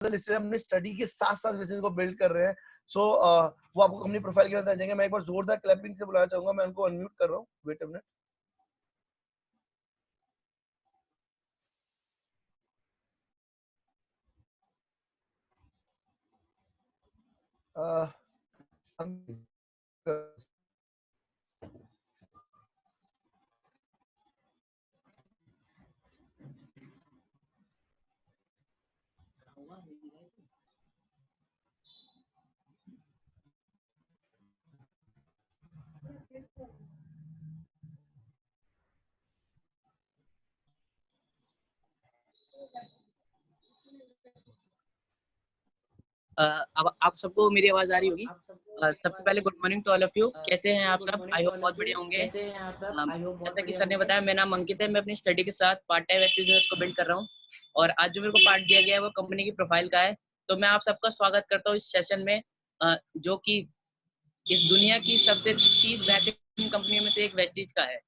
Listed अपने study के साथ साथ बिजनेस को बिल्ड कर रहे हैं। सो वो आपको कंपनी प्रोफाइल के अंदर जाएंगे। मैं एक बार जोरदार क्लैपिंग से बुलाना चाहूंगा। मैं उनको अनम्यूट कर रहा हूँ, वेट अ मिनट। अब आप सबको मेरी आवाज आ रही होगी। सबसे पहले good morning to all of you. कैसे हैं आप सब? आई होप बहुत बढ़िया होंगे। जैसा कि सर ने बताया, मेरा नाम अंकित है। मैं अपनी स्टडी के साथ पार्ट टाइम बिजनेस को बिल्ड कर रहा हूँ और आज जो मेरे को पार्ट दिया गया है वो कंपनी की प्रोफाइल का है। तो मैं आप सबका स्वागत करता हूँ इस सेशन में, जो कि इस दुनिया की सबसे 30 बेहतरीन कंपनियों में से एक वेस्टीज का है।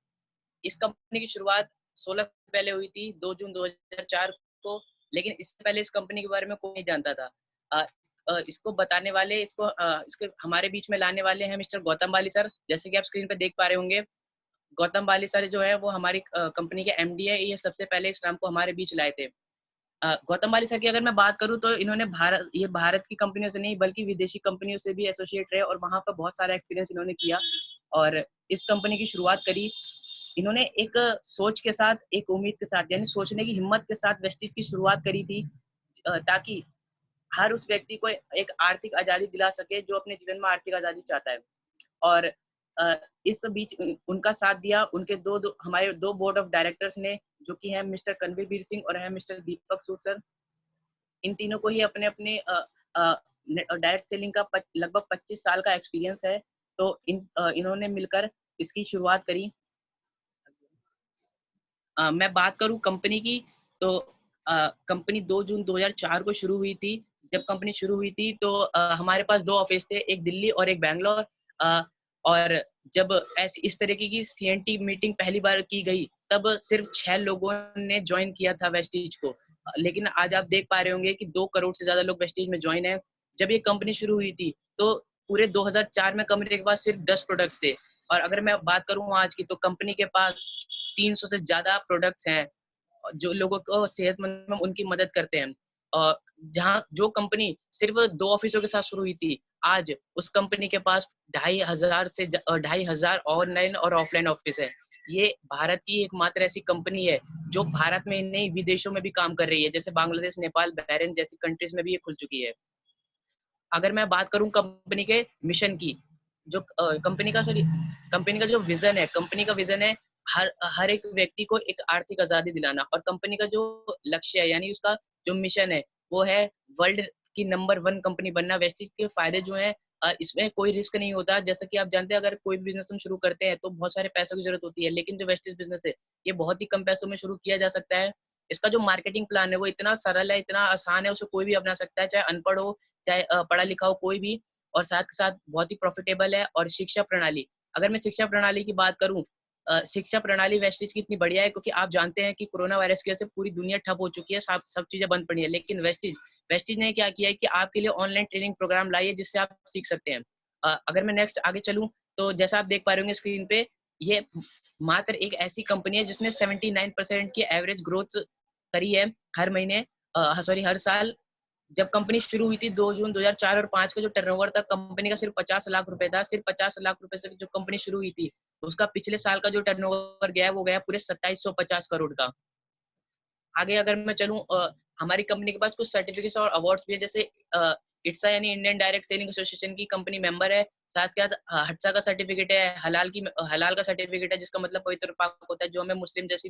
इस कंपनी की शुरुआत 16 पहले हुई थी, 2 जून 2004 को। लेकिन इससे पहले इस कंपनी के बारे में कोई नहीं जानता था। इसको बताने वाले, इसके हमारे बीच में लाने वाले हैं मिस्टर गौतम बाली सर। जैसे कि आप स्क्रीन पे देख पा रहे होंगे, गौतम बाली सर जो है वो हमारी कंपनी के एमडी है। ये सबसे पहले इस नाम को हमारे बीच लाए थे। गौतम बाली सर की अगर मैं बात करूं तो इन्होंने भारत की कंपनियों से नहीं बल्कि विदेशी कंपनियों से भी एसोसिएट रहे और वहां पर बहुत सारा एक्सपीरियंस इन्होंने किया और इस कंपनी की शुरुआत करी। इन्होंने एक सोच के साथ, एक उम्मीद के साथ, यानी सोचने की हिम्मत के साथ वेस्टीज की शुरुआत करी थी, ताकि हर उस व्यक्ति को एक आर्थिक आजादी दिला सके जो अपने जीवन में आर्थिक आजादी चाहता है। और इस बीच उनका साथ दिया उनके हमारे दो बोर्ड ऑफ डायरेक्टर्स ने, जो कि हैं मिस्टर कन्वीर वीर सिंह और हैं मिस्टर दीपक सूद सर। इन तीनों को ही अपने अपने डायरेक्ट सेलिंग का लगभग 25 साल का एक्सपीरियंस है। तो इन्होंने मिलकर इसकी शुरुआत करी। मैं बात करूं कंपनी की, तो कंपनी 2 जून 2004 को शुरू हुई थी। जब कंपनी शुरू हुई थी तो हमारे पास 2 ऑफिस थे, एक दिल्ली और एक बैंगलोर। और जब ऐसी इस तरीके की सीएनटी मीटिंग पहली बार की गई तब सिर्फ 6 लोगों ने ज्वाइन किया था वेस्टीज को। लेकिन आज आप देख पा रहे होंगे कि 2 करोड़ से ज्यादा लोग वेस्टीज में ज्वाइन है। जब ये कंपनी शुरू हुई थी तो पूरे 2004 में कंपनी के पास सिर्फ 10 प्रोडक्ट्स थे। और अगर मैं बात करूं आज की, तो कंपनी के पास 300 से ज्यादा प्रोडक्ट्स हैं जो लोगों को सेहतमंद में उनकी मदद करते हैं। जहाँ जो कंपनी सिर्फ 2 ऑफिसों के साथ शुरू हुई थी, आज उस कंपनी के पास 2,500 ऑनलाइन और ऑफलाइन ऑफिस है। ये भारत की एकमात्र ऐसी कंपनी है जो भारत में नहीं विदेशों में भी काम कर रही है, जैसे बांग्लादेश, नेपाल, बहरीन जैसी कंट्रीज में भी ये खुल चुकी है। अगर मैं बात करूं कंपनी के मिशन की, जो कंपनी का जो विजन है, कंपनी का विजन है हर एक व्यक्ति को एक आर्थिक आजादी दिलाना। और कंपनी का जो लक्ष्य है, यानी उसका जो मिशन है, वो है वर्ल्ड की नंबर 1 कंपनी बनना। वेस्टीज के फायदे जो है, इसमें कोई रिस्क नहीं होता। जैसा कि आप जानते हैं, अगर कोई भी बिजनेस हम शुरू करते हैं तो बहुत सारे पैसों की जरूरत होती है, लेकिन जो वेस्टीज बिजनेस है ये बहुत ही कम पैसों में शुरू किया जा सकता है। इसका जो मार्केटिंग प्लान है वो इतना सरल है, इतना आसान है, उसे कोई भी अपना सकता है, चाहे अनपढ़ हो चाहे पढ़ा लिखा हो, कोई भी। और साथ के साथ बहुत ही प्रॉफिटेबल है। और शिक्षा प्रणाली, अगर मैं शिक्षा प्रणाली की बात करूं, शिक्षा प्रणाली वेस्टीज की इतनी बढ़िया है क्योंकि आप जानते हैं कि कोरोना वायरस की वजह से पूरी दुनिया ठप हो चुकी है, सब चीजें बंद पड़ी है। लेकिन वेस्टीज ने क्या किया है कि आपके लिए ऑनलाइन ट्रेनिंग प्रोग्राम लाई है जिससे आप सीख सकते हैं। अगर मैं नेक्स्ट आगे चलूं, तो जैसा आप देख पा रहे होंगे स्क्रीन पे, ये मात्र एक ऐसी कंपनी है जिसने 79% की एवरेज ग्रोथ करी है हर महीने, हर साल। जब कंपनी शुरू हुई थी 2 जून 2004 और 5 का जो टर्नओवर था कंपनी का सिर्फ 50 लाख रुपए था। सिर्फ 50 लाख रुपए से जो कंपनी शुरू हुई थी, उसका पिछले साल का जो टर्नओवर गया है वो गया पूरे 2750 करोड़ का। आगे अगर मैं चलूं, हमारी कंपनी के पास कुछ सर्टिफिकेट्स और अवार्ड्स भी है, जैसे इट्सा यानी इंडियन डायरेक्ट सेलिंग एसोसिएशन की कंपनी मेंबर है। साथ के साथ हट्सा का सर्टिफिकेट है, हलाल का सर्टिफिकेट है, जिसका मतलब पवित्र पाक होता है, जो हमें मुस्लिम जैसी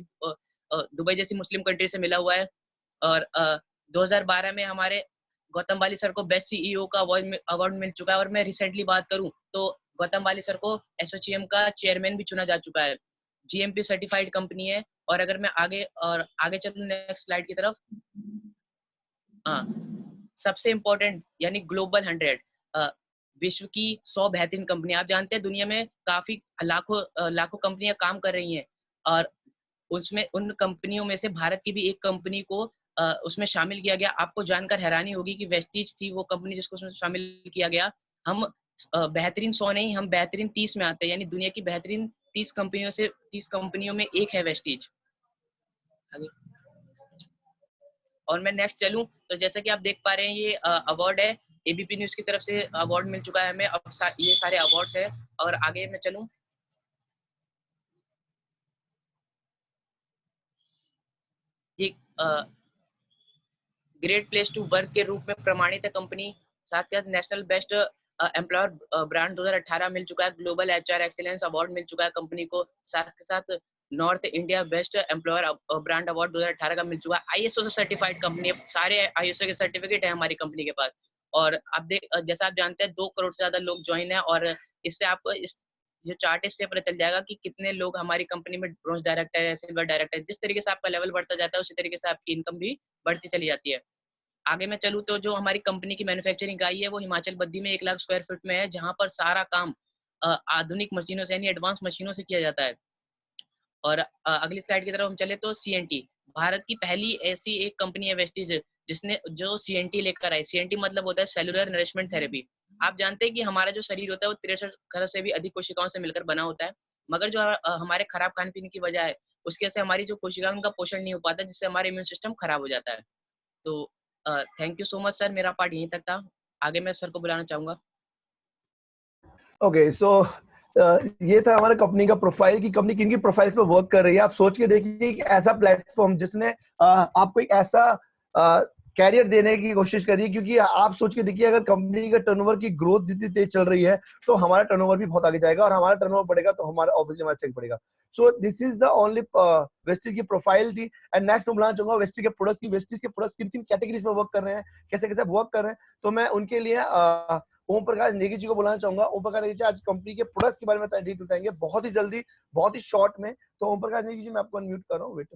दुबई जैसी मुस्लिम कंट्री से मिला हुआ है। और 2012 में हमारे गौतम बाली सर को बेस्ट सीईओ का अवार्ड मिल चुका है। और मैं रिसेंटली बात करूं तो गौतम बाली सर को एसोचेम का चेयरमैन भी चुना जा चुका है। जीएमपी सर्टिफाइड कंपनी है। और अगर मैं आगे चलूं नेक्स्ट स्लाइड की तरफ, हाँ, सबसे इम्पोर्टेंट यानी ग्लोबल 100, विश्व की 100 बेहतरीन कंपनी। आप जानते हैं दुनिया में काफी लाखों कंपनियां काम कर रही हैं और उसमें उन कंपनियों में से भारत की भी एक कंपनी को उसमें शामिल किया गया। आपको जानकर हैरानी होगी कि वेस्टीज थी वो कंपनी जिसको उसमें शामिल किया गया। हम बेहतरीन 100 नहीं, हम बेहतरीन 30 में आते हैं, यानी दुनिया की बेहतरीन 30 कंपनियों में एक है वेस्टीज। और मैं नेक्स्ट चलूं तो जैसा कि आप देख पा रहे हैं ये अवार्ड है, एबीपी न्यूज की तरफ से अवार्ड मिल चुका है हमें। अब ये सारे अवार्ड्स है। और आगे मैं चलूं, ये ग्रेट प्लेस टू वर्क के रूप में प्रमाणित है कंपनी। साथ के साथ नेशनल बेस्ट एम्प्लॉयर ब्रांड 2018 मिल चुका है। ग्लोबल एचआर एक्सीलेंस अवार्ड मिल चुका है कंपनी को। साथ के साथ north India best employer brand award 2018 का मिल चुका है। आईएसओ से सर्टिफाइड कंपनी है, सारे आईएसओ के सर्टिफिकेट है हमारी कंपनी के पास। और आप जैसा आप जानते हैं 2 करोड़ से ज्यादा लोग ज्वाइन है। और इससे आपको इस जो चार्ट इससे पता चल जाएगा कि कितने लोग हमारी कंपनी में ब्रोंज डायरेक्टर है, सिल्वर डायरेक्टर है। जिस तरीके से आपका लेवल बढ़ता जाता है उसी तरीके से आपकी इनकम भी बढ़ती चली जाती है। आगे मैं चलूँ तो जो हमारी कंपनी की मैन्युफैक्चरिंग इकाई है वो हिमाचल बद्दी में 1 लाख स्क्वायर फीट में है, जहाँ पर सारा काम आधुनिक मशीनों से यानी एडवांस मशीनों से किया जाता है। और अगली स्लाइड की तरफ हम चले तो सीएनटी भारत की पहली ऐसी एक कंपनी है वेस्टीज जिसने जो सीएनटी लेकर आई। सीएनटी मतलब होता है सेलुलर नरिशमेंट थेरेपी। आप जानते हैं कि हमारा जो शरीर होता है वो 63 खरब से भी अधिक कोशिकाओं से मिलकर बना होता है। मगर जो हमारे खराब खान पीने की वजह है उसकी वजह से हमारी जो कोशिकाएं उनका पोषण नहीं हो पाता, जिससे हमारा इम्यून सिस्टम खराब हो जाता है। तो thank you so much sir, मेरा पार्ट यहीं तक था। आगे मैं सर को बुलाना चाहूंगा। ओके सो ये था हमारे कंपनी का प्रोफाइल की कंपनी किन की प्रोफाइल्स पे वर्क कर रही है। आप सोच के देखिए कि ऐसा प्लेटफॉर्म जिसने आपको एक ऐसा कैरियर देने की कोशिश करी है, क्योंकि आप सोच के देखिए अगर कंपनी का टर्नओवर की ग्रोथ जितनी तेज चल रही है तो हमारा टर्नओवर भी बहुत आगे जाएगा, और हमारा टर्नओवर बढ़ेगा तो हमारा ऑब्वियसली हमारा चेक बढ़ेगा। So this is the only Vestige की प्रोफाइल थी। एंड नेक्स्ट मैं बुलाना चाहूंगा वेस्टीज के प्रोडक्ट्स की। वेस्टीज के प्रोडक्ट्स किन किन कैटेगरीज में वर्क कर रहे हैं, कैसे कैसे वर्क कर रहे हैं, तो मैं उनके लिए ओम प्रकाश नेगी जी को बुलाना चाहूंगा। ओम प्रकाश नेगी जी आज कंपनी के प्रोडक्ट्स के बारे में डिटेल बताएंगे बहुत ही जल्दी, बहुत ही शॉर्ट में। तो ओम प्रकाश नेगी जी मैं आपको अनम्यूट कर रहा हूँ, वेट।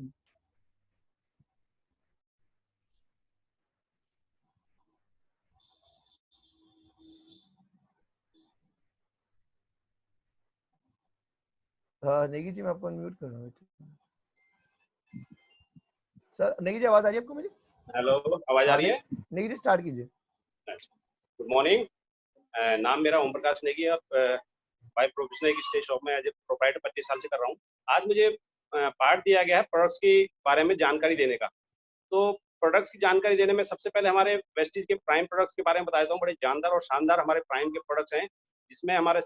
नेगी जी मैं आपको अनम्यूट कर रहा हूँ सर। नेगी जी आवाज आ रही है आपको मेरी? हेलो, आवाज आ रही है? नेगी जी स्टार्ट कीजिए। गुड मॉर्निंग, नाम मेरा ओम प्रकाश नेगी है। बाय प्रोफेशन एक स्टे शॉप में एज ए प्रोप्राइटर 25 साल से कर रहा हूँ। आज मुझे पार्ट दिया गया है प्रोडक्ट्स के बारे में जानकारी देने का। तो प्रोडक्ट्स की जानकारी देने में सबसे पहले हमारे वेस्टीज के प्राइम प्रोडक्ट्स के बारे में बता देता हूँ। बड़े जानदार और शानदार हमारे प्राइम के प्रोडक्ट्स हैं, जिसमें हमारे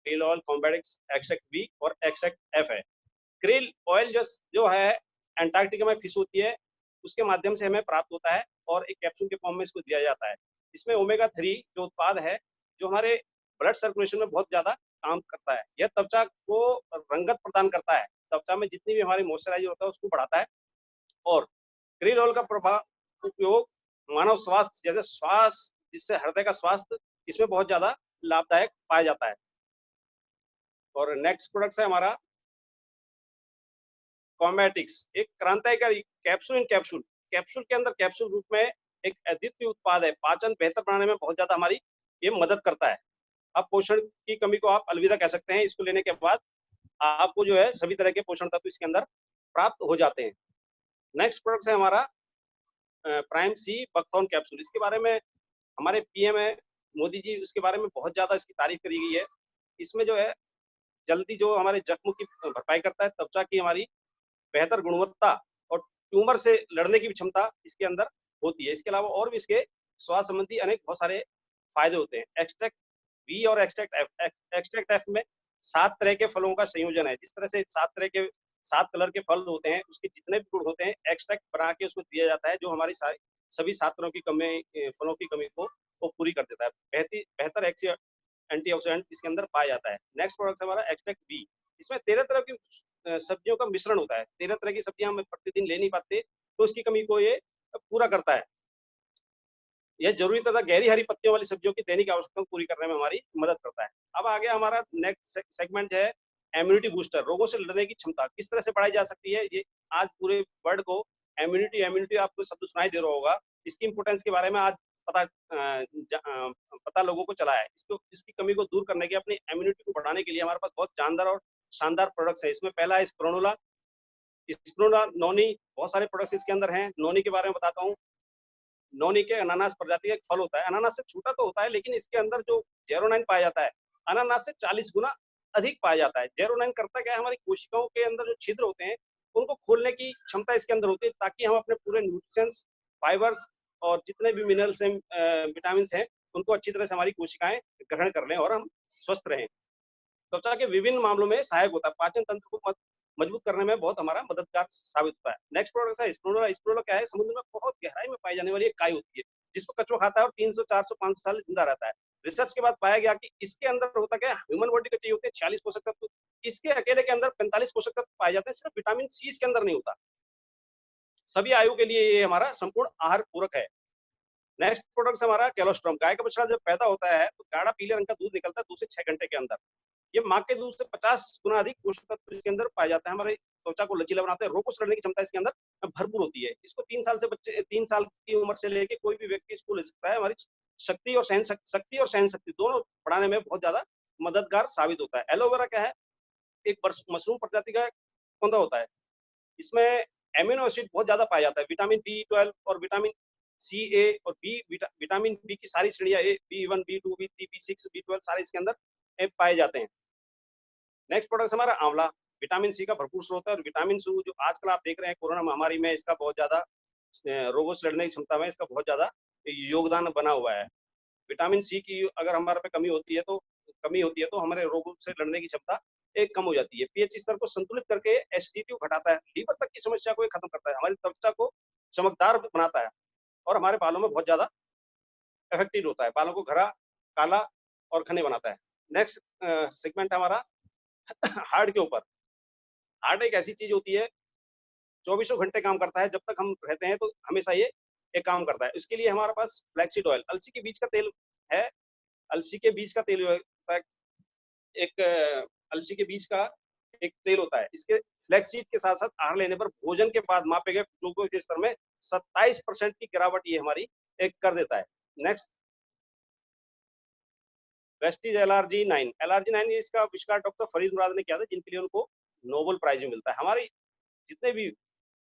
क्रिल ऑयल, कॉम्बेडिक्स, एक्सट्रैक्ट बी और एक्सट्रैक्ट एफ है। क्रिल ऑयल जो है एंटार्क्टिका में फिश होती है, उसके माध्यम से हमें प्राप्त होता है और एक कैप्सूल के फॉर्म में इसको दिया जाता है। इसमें ओमेगा 3 जो उत्पाद है, जो हमारे ब्लड सर्कुलेशन में बहुत ज्यादा काम करता है। यह त्वचा को रंगत प्रदान करता है, त्वचा में जितनी भी हमारी मॉइस्चराइजर होता है उसको बढ़ाता है। और क्रिल ऑयल का प्रभाव उपयोग मानव स्वास्थ्य जैसे श्वास, जिससे हृदय का स्वास्थ्य, इसमें बहुत ज्यादा लाभदायक पाया जाता है। और नेक्स्ट प्रोडक्ट है हमारा कॉम्बेटिक्स, एक क्रांतिकारी कैप्सूल इन कैप्सूल। कैप्सूल के अंदर कैप्सूल रूप में एक अद्वितीय उत्पाद है। पाचन बेहतर बनाने में बहुत ज्यादा हमारी ये मदद करता है। अब पोषण की कमी को आप अलविदा कह सकते हैं। इसको लेने के बाद आपको जो है सभी तरह के पोषण तत्व इसके अंदर प्राप्त हो जाते हैं। नेक्स्ट प्रोडक्ट है हमारा प्राइम सी बकथॉर्न कैप्सूल। इसके बारे में हमारे पीएम है मोदी जी, उसके बारे में बहुत ज्यादा इसकी तारीफ करी गई है। इसमें जो है जल्दी जो हमारे जख्मों की भरपाई करता है, त्वचा की हमारी बेहतर गुणवत्ता और ट्यूमर से लड़ने की भी क्षमता इसके अंदर होती है। इसके अलावा और भी इसके स्वास्थ्य संबंधी अनेक बहुत सारे फायदे होते हैं। एक्सट्रैक्ट बी और एक्सट्रैक्ट एफ में 7 तरह के फलों का संयोजन है। जिस तरह से 7 कलर के फल होते हैं, उसके जितने भी गुण होते हैं एक्सट्रैक्ट बना के उसको दिया जाता है, जो हमारी सभी 7 तरह की फलों की कमी को वो पूरी कर देता है। बेहतर एंटीऑक्सीडेंट इसके अंदर पाया जाता है। नेक्स्ट प्रोडक्ट हमारा एक्सट्रैक्ट बी। इसमें 13 तरह की सब्जियों का मिश्रण होता है। 13 तरह की सब्जियां हम प्रतिदिन ले नहीं पाते, तो उसकी कमी को ये पूरा करता है। यह जरूरी तथा गहरी हरी पत्तियों वाली सब्जियों की दैनिक आवश्यकता को पूरी करने में हमारी मदद करता है। अब आगे हमारा नेक्स्ट सेगमेंट है इम्यूनिटी बूस्टर। रोगों से लड़ने की क्षमता किस तरह से बढ़ाई जा सकती है, ये आज पूरे वर्ल्ड को इम्यूनिटी आपको शब्द सुनाई दे रहा होगा। इसकी इंपोर्टेंस के बारे में आज पता लोगों को चला है। इसकी कमी को दूर करने के, अपनी इम्यूनिटी को बढ़ाने के लिए हमारे पास बहुत जानदार और शानदार प्रोडक्ट्स है। इसमें पहला है स्प्रोनुला, स्प्रुनोला, नोनी, बहुत सारे प्रोडक्ट्स इसके अंदर हैं। नोनी के बारे में बताता हूँ। नोनी के अनानास प्रजाति का एक फल होता है, अनानास से छोटा तो होता है लेकिन इसके अंदर जो जेरोनाइन पाया जाता है अनानास से 40 गुना अधिक पाया जाता है। जेरोनाइन करता क्या है, हमारी कोशिकाओं के अंदर जो छिद्र होते हैं उनको खोलने की क्षमता इसके अंदर होती है, ताकि हम अपने पूरे न्यूट्रिशंस, फाइबर्स और जितने भी मिनरल्स हैं, विटामिन हैं, उनको अच्छी तरह से हमारी कोशिकाएं ग्रहण कर लें और हम स्वस्थ रहें। त्वचा के विभिन्न मामलों में सहायक होता है, पाचन तंत्र को मजबूत करने में बहुत हमारा मददगार साबित होता है। नेक्स्ट प्रोडक्ट है स्प्रुनोला। स्प्रुनोला क्या है, समुद्र में बहुत गहराई में पाई जाने वाली एक काई होती है जिसको कछुआ खाता है और 300, 400, 500 साल जिंदा रहता है। रिसर्च के बाद पाया गया कि इसके अंदर होता क्या है, ह्यूमन बॉडी के चाहिए होते हैं 46 पोषक तत्व, इसके अकेले के अंदर 45 पोषक तत्व पाए जाते हैं। सिर्फ विटामिन सी इसके अंदर नहीं होता। सभी आयु के लिए ये हमारा संपूर्ण आहार पूरक है। नेक्स्ट प्रोडक्ट हमारा कैलोस्ट्रॉम। गाय का बछड़ा जब पैदा होता है तो गाढ़ा पीले रंग का दूध निकलता है 2 से 6 घंटे के अंदर। ये माँ के दूध से 50 गुना अधिक पोषक तत्व इसके अंदर पाए जाते हैं, हमारे त्वचा को लचीला बनाते हैं, रोगों से लड़ने की क्षमता इसके अंदर भरपूर होती है। इसको 3 साल की उम्र से लेके कोई भी व्यक्ति इसको ले सकता है। हमारी शक्ति और सहन शक्ति दोनों बढ़ाने में बहुत ज्यादा मददगार साबित होता है। एलोवेरा क्या है, एक मशरूम प्रजाति का पौधा होता है। इसमें एमिनो एसिड बहुत ज्यादा पाया जाता है, विटामिन B12 और विटामिन सी, ए और बी, विटामिन बी की सारी श्रेणियां, B1, B2, B3, B6, B12 सारे इसके अंदर पाए जाते हैं। नेक्स्ट प्रोडक्ट हमारा आंवला। विटामिन सी का भरपूर स्रोत है और विटामिन सी जो आजकल आप देख रहे हैं कोरोना महामारी में, इसका बहुत ज्यादा रोगों से लड़ने की क्षमता में इसका बहुत ज्यादा योगदान बना हुआ है। विटामिन सी की अगर हमारे पे कमी होती है तो हमारे रोगों से लड़ने की क्षमता एक कम हो जाती है। पीएच स्तर को संतुलित करके एसिडिटी घटाता है, लीवर तक की समस्या को खत्म करता है, हमारी त्वचा को चमकदार बनाता है और हमारे बालों में बहुत ज्यादा इफेक्टिव होता है, बालों को घरा, काला और घने बनाता है। नेक्स्ट सेगमेंट हमारा हार्ट के ऊपर। हार्ट एक ऐसी चीज होती है 24 घंटे काम करता है, जब तक हम रहते हैं तो हमेशा ये एक काम करता है। इसके लिए हमारे पास फ्लैक्सीड ऑयल, अलसी के बीज का तेल है। अलसी के बीज का तेल होता है एक, अलसी के बीज का एक तेल होता है। इसके फ्लैक्सीड के साथ साथ आहार लेने पर भोजन के बाद मापे गए ग्लूकोज के स्तर में 27% की गिरावट ये हमारी एक कर देता है। Next Vestige LRG9। LRG9 इसका आविष्कार डॉक्टर फरीद मुराद ने किया था, जिनके लिए उनको नोबेल प्राइज भी मिलता है। हमारी जितने भी